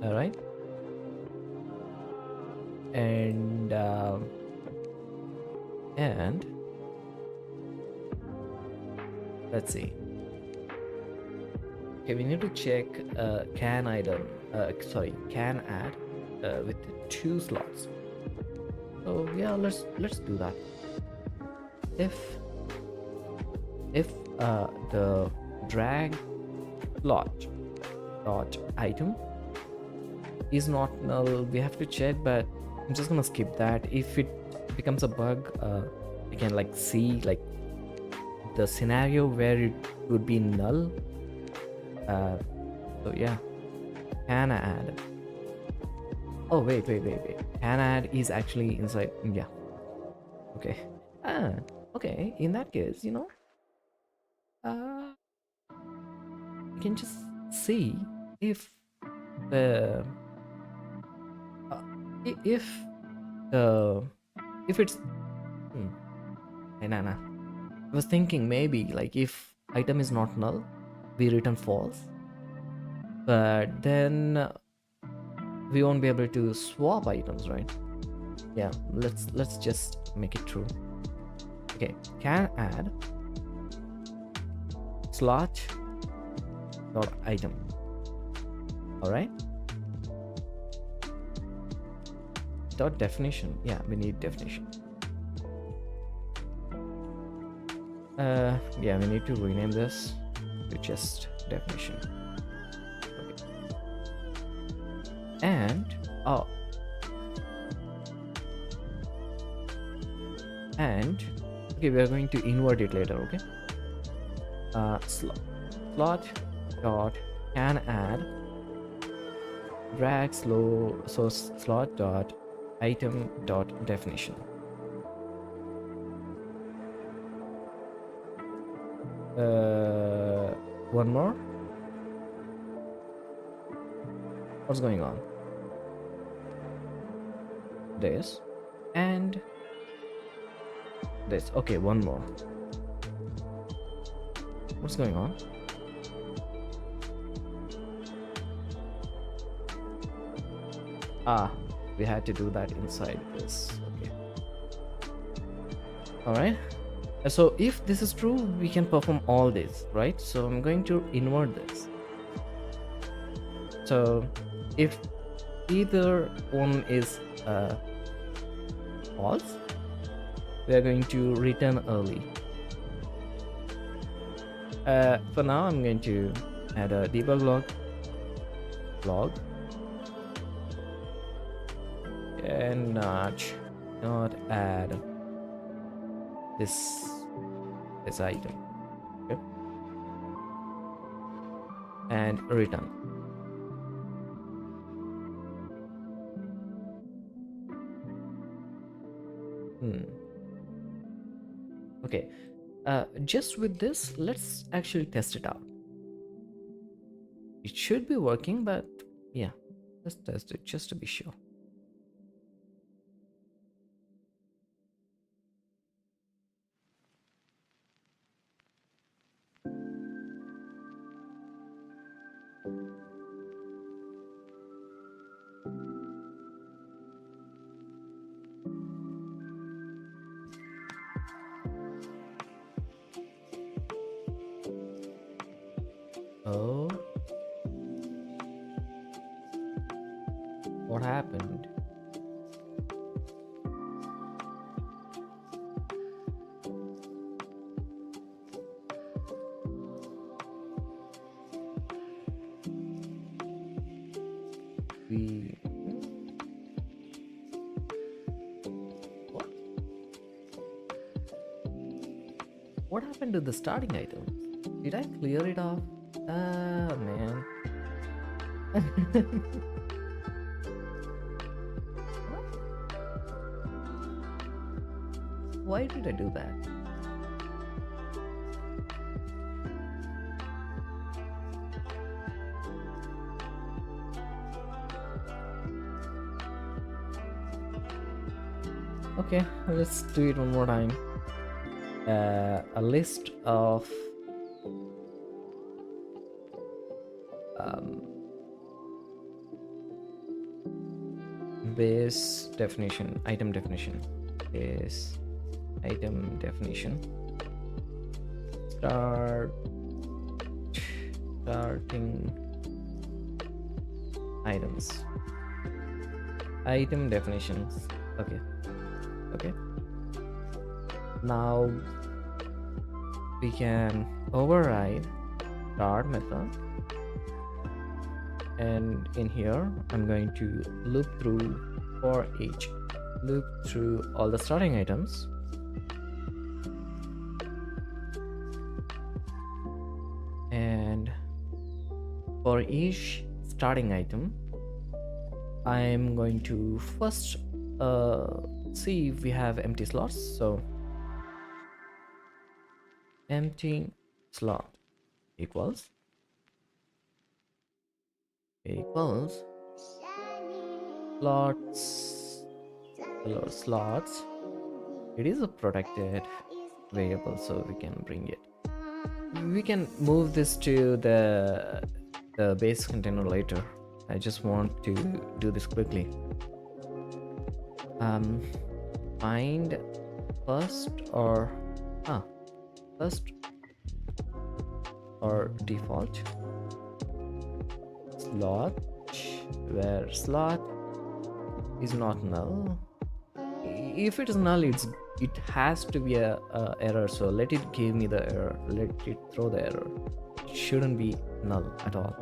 All right, and And let's see. Okay, we need to check can item. Can add with 2 slots. So yeah, let's do that. If the drag slot dot item is not null, we have to check, but I'm just gonna skip that. If it becomes a bug, you can like see like the scenario where it would be null. So yeah, can add. Oh wait. Can add is actually inside. Yeah. Okay. Ah. Okay. In that case, uh, you can just see if the uh, if the if it's nah. I was thinking maybe like if item is not null, we return false, but then we won't be able to swap items, right? Yeah, let's just make it true. Okay, can add slot dot item. All right. Dot definition. Yeah, we need definition. Yeah, we need to rename this to just definition. Okay. And okay, we are going to invert it later. Okay. Slot dot can add drag slow source slot dot item dot definition. One more. What's going on? This and this. Okay, one more. What's going on? We had to do that inside this. Okay. All right. So if this is true, we can perform all this, right? So I'm going to invert this. So if either one is false, we are going to return early. For now, I'm going to add a debug log and not add this item. Okay, and return. Okay, just with this, let's actually test it out. It should be working, but yeah, let's test it just to be sure. Oh, what happened? What happened to the starting items? Did I clear it off? Ah, man. Why did I do that? Okay, let's do it one more time. A list of base definition, item definition is item definition, start starting items, item definitions. Okay, okay. Now we can override start method, and in here I'm going to loop through for each, loop through all the starting items, and for each starting item I'm going to first see if we have empty slots. So empty slot equals slots, slots. It is a protected variable, so we can bring it. We can move this to the base container later. I just want to do this quickly. Find first or default slot, where slot is not null. If it is null, it has to be a error, so let it give me the error, let it throw the error. It shouldn't be null at all.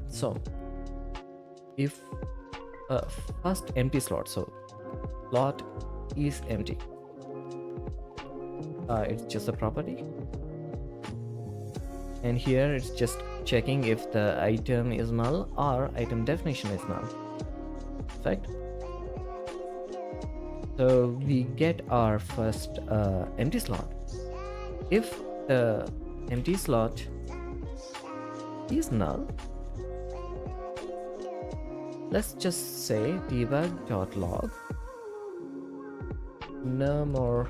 So if first empty slot, so slot is empty, it's just a property, and here it's just checking if the item is null or item definition is null. Perfect. So we get our first empty slot. If the empty slot is null, let's just say debug.log no more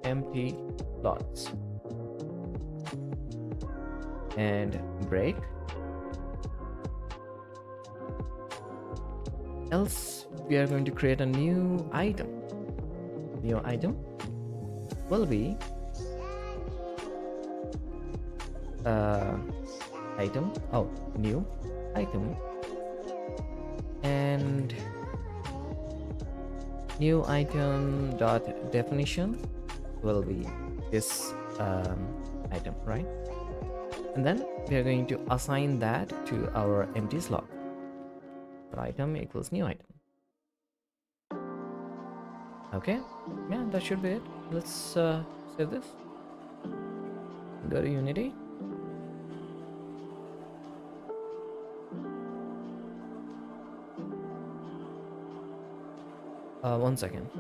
empty slots, and break, else we are going to create a new item. New item will be new item, and new item dot definition will be this item, right? And then we are going to assign that to our empty slot. Item equals new item. Okay, yeah, that should be it. Let's save this, go to Unity. One second.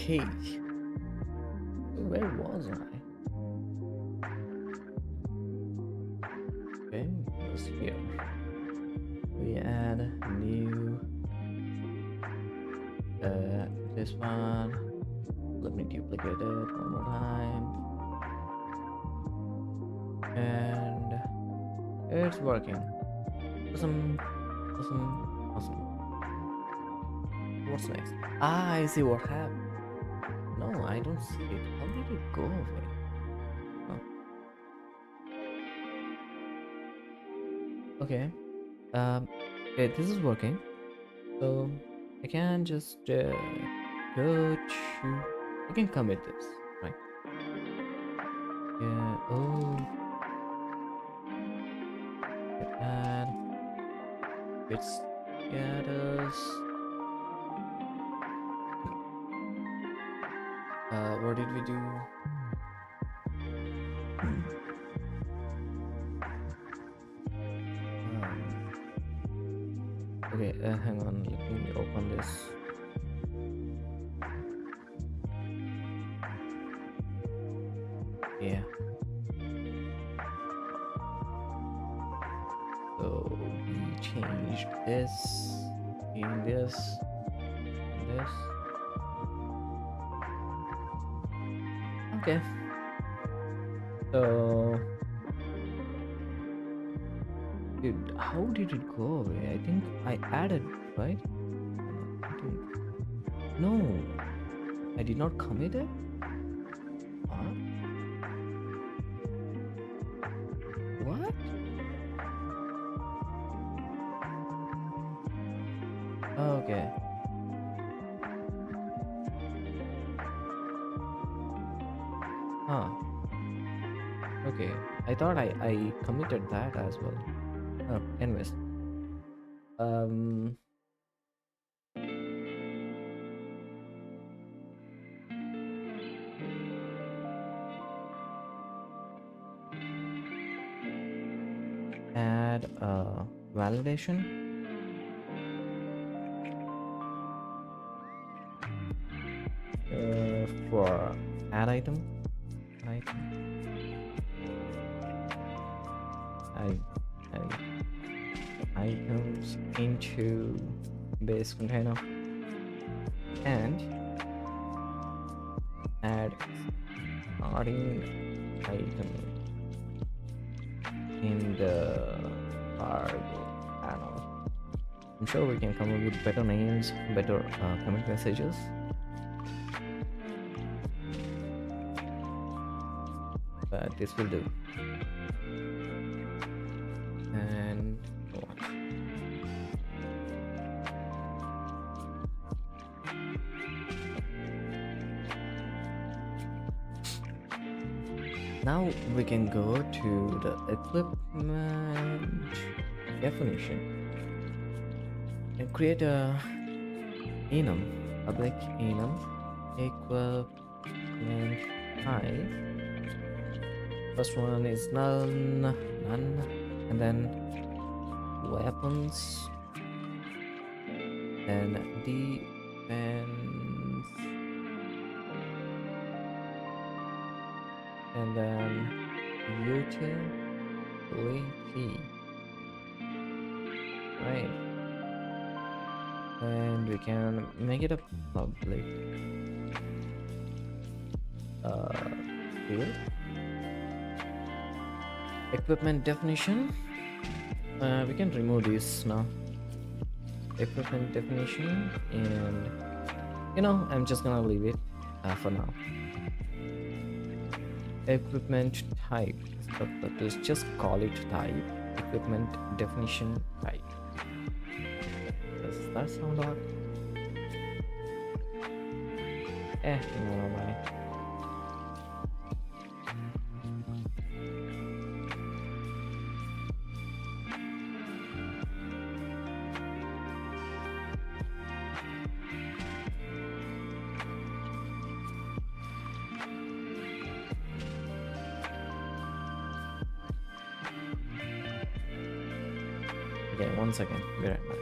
Okay, where was I? Okay, it was here. We add new this one. Let me duplicate it one more time. And it's working. Awesome, awesome, awesome. What's next? Ah, I see what happened. No, I don't see it. How did it go away? Oh. Okay. Okay, this is working. So I can just go to. I can commit this, right? Yeah. Oh. Add. It's status. What did we do? Okay, hang on, let me open this. Yeah. So we changed this, in this, and this. Okay. So, dude, how did it go away? I think I added, right? No, I did not commit it. Huh? What? Okay. Huh. Okay. I thought I committed that as well. Oh, anyways. Um. Add validation. For add item. Add items into base container and add starting item in the cargo panel. I'm sure we can come up with better names, better commit messages. But this will do. And Now we can go to the equipment definition and create a enum, public enum, equipment type. First one is none, and then weapons, then defense, and then utility, right? And we can make it a public field. Equipment definition, we can remove this now. Equipment definition, and I'm just gonna leave it for now. Equipment type, let's just call it type. Equipment definition type. Does that sound odd? Never mind. Okay, 1 second. Be right back.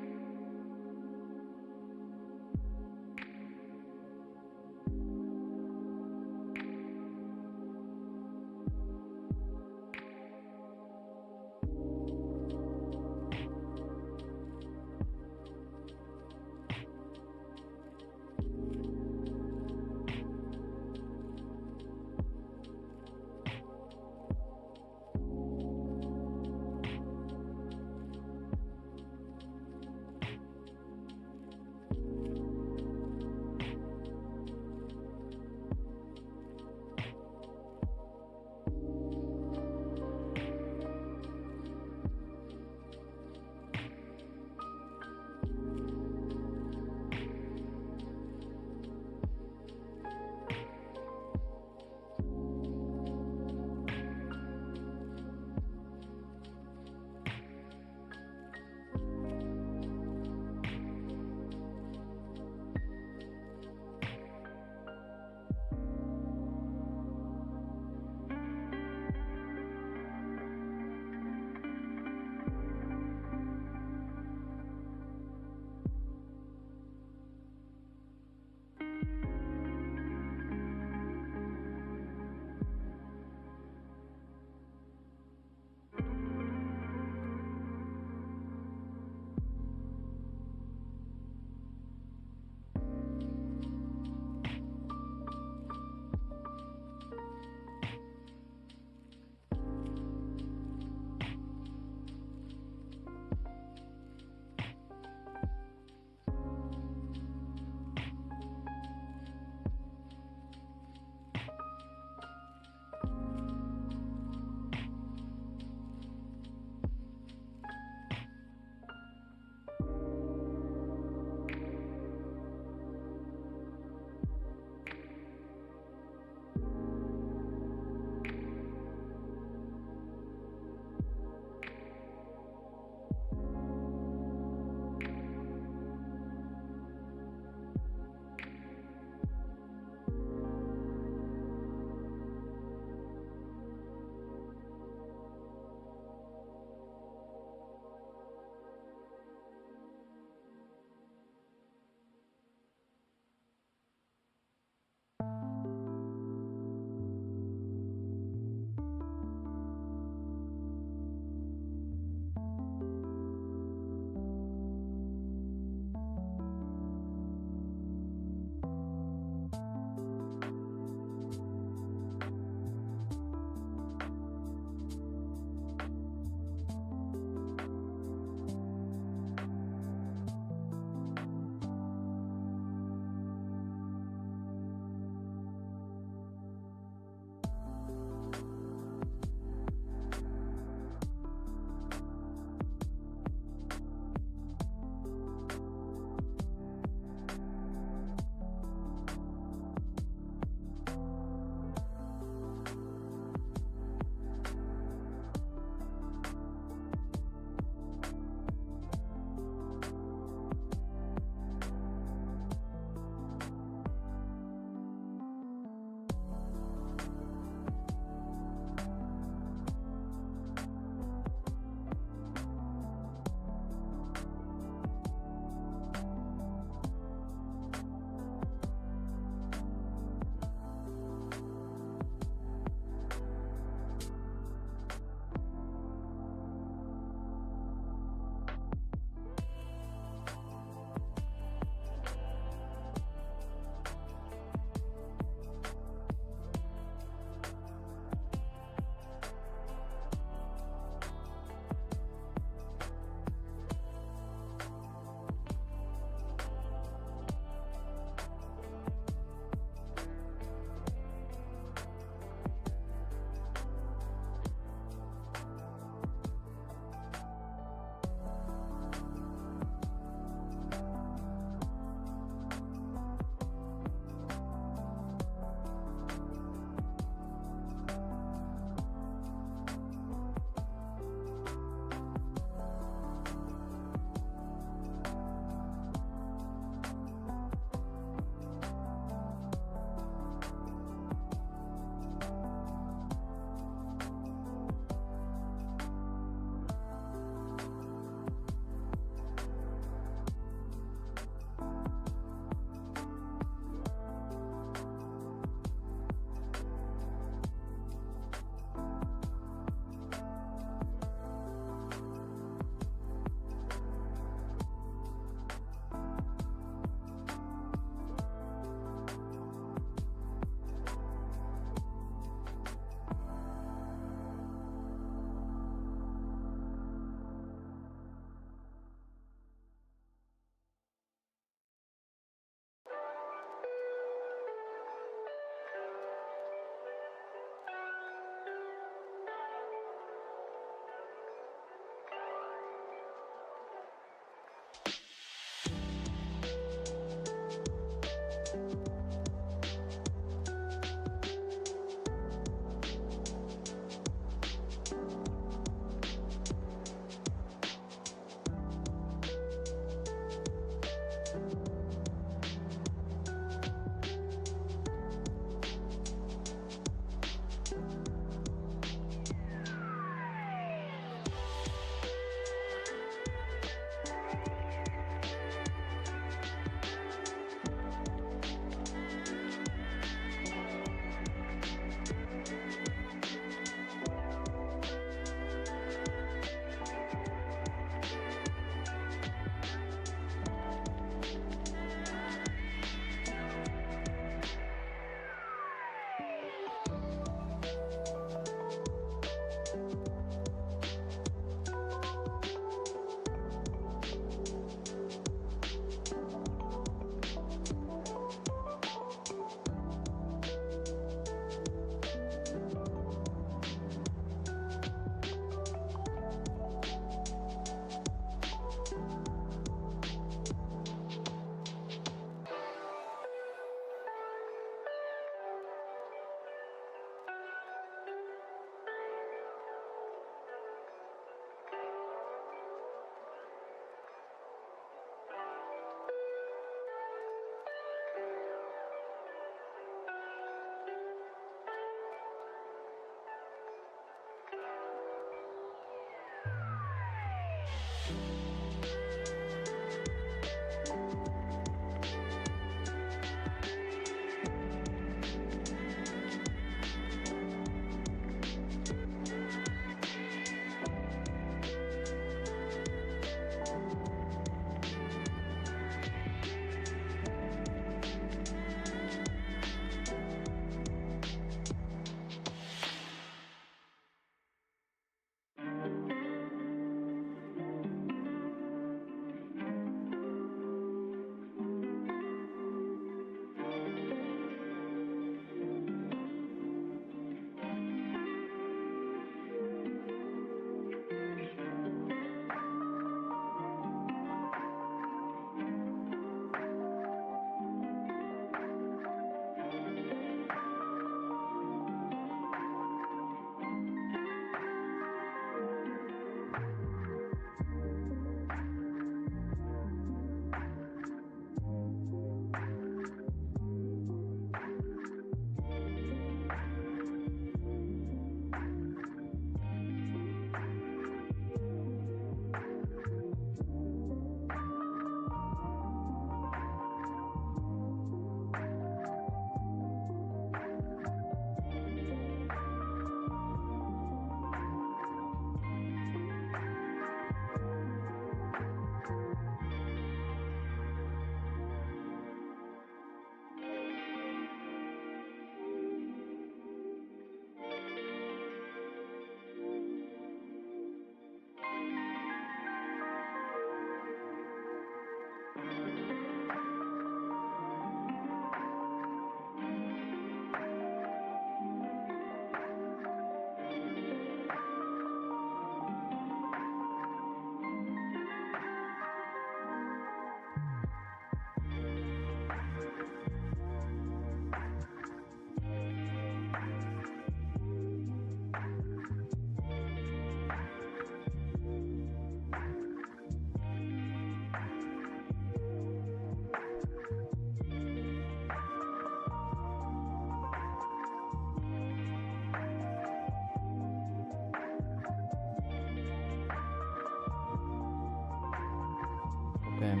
Bam.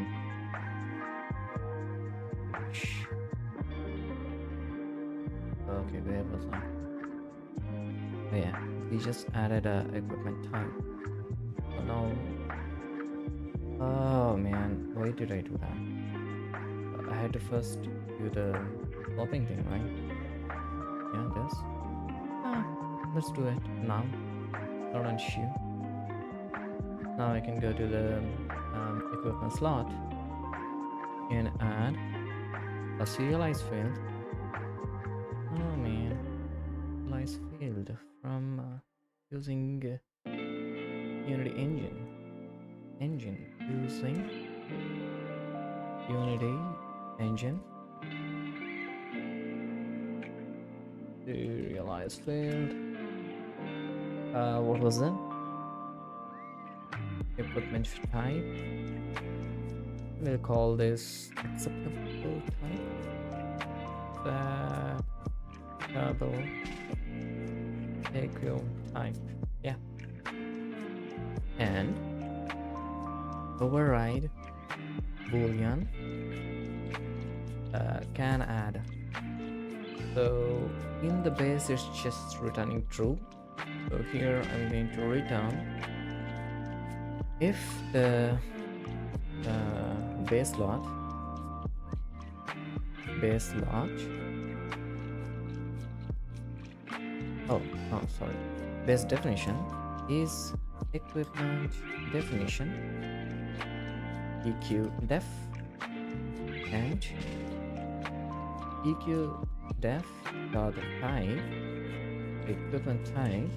Okay, where was I? Oh yeah, we just added a equipment type. So now, oh man, why did I do that? I had to first do the swapping thing, right? Yeah, this. Ah, let's do it now. Not an issue. Now I can go to the equipment slot and add a serialize field. Oh man, serialize field from using Unity engine using Unity engine serialize field. What was it? Equipment type. We'll call this acceptable type. Acceptable equal type. Yeah. And override boolean can add. So in the base it's just returning true. So here I'm going to return if the base lot sorry, base definition is equipment definition eq def and eq def dot type equipment type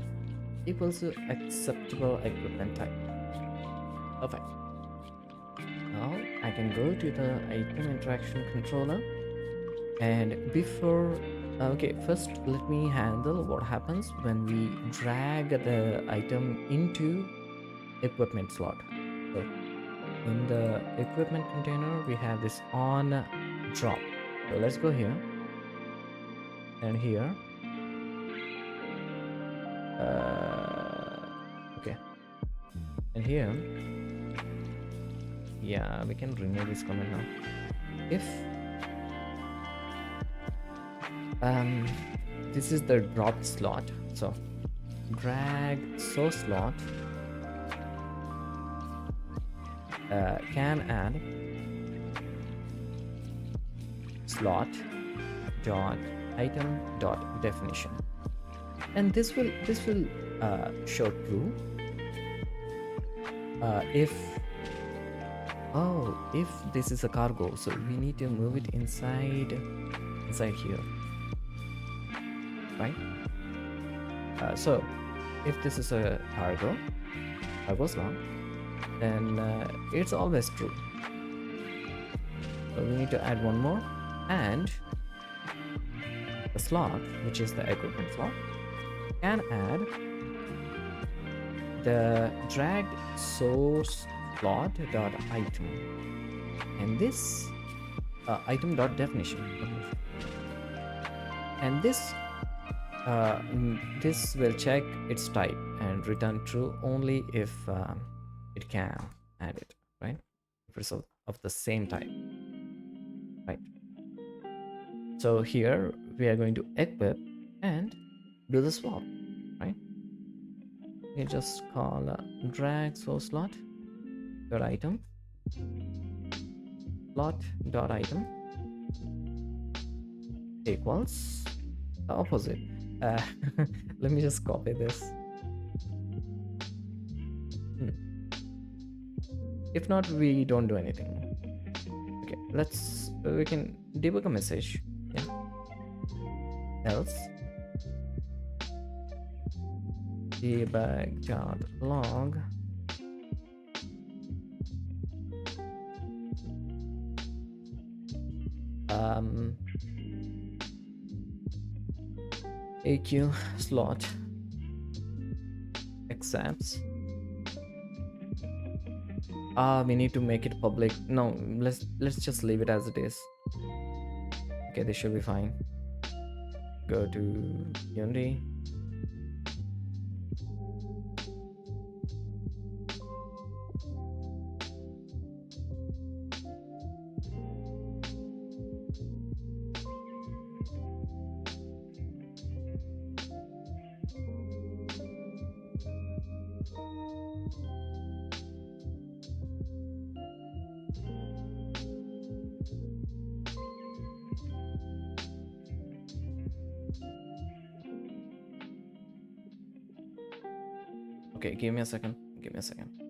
equals to acceptable equipment type. Perfect. Now I can go to the item interaction controller, and before okay, first let me handle what happens when we drag the item into equipment slot. So in the equipment container we have this on drop. So let's go here and here. Okay, and here, yeah, we can remove this comment now. If this is the drop slot, so drag source slot can add slot dot item dot definition, and this will show true if this is a cargo, so we need to move it inside here, right? So if this is a cargo slot, then it's always true. So we need to add one more, and the slot, which is the equipment slot, can add the dragged source slot dot item, and this item dot definition, and this will check its type and return true only if it can add it, right? If it's of the same type, right? So here we are going to equip and do the swap, right? You just call drag source slot dot item slot dot item equals the opposite. Let me just copy this. If not, we don't do anything. Okay, we can debug a message. Yeah. Else debug.log AQ slot accepts. We need to make it public. No, let's just leave it as it is. Okay, this should be fine. Go to Unity. Okay, give me a second. Give me a second.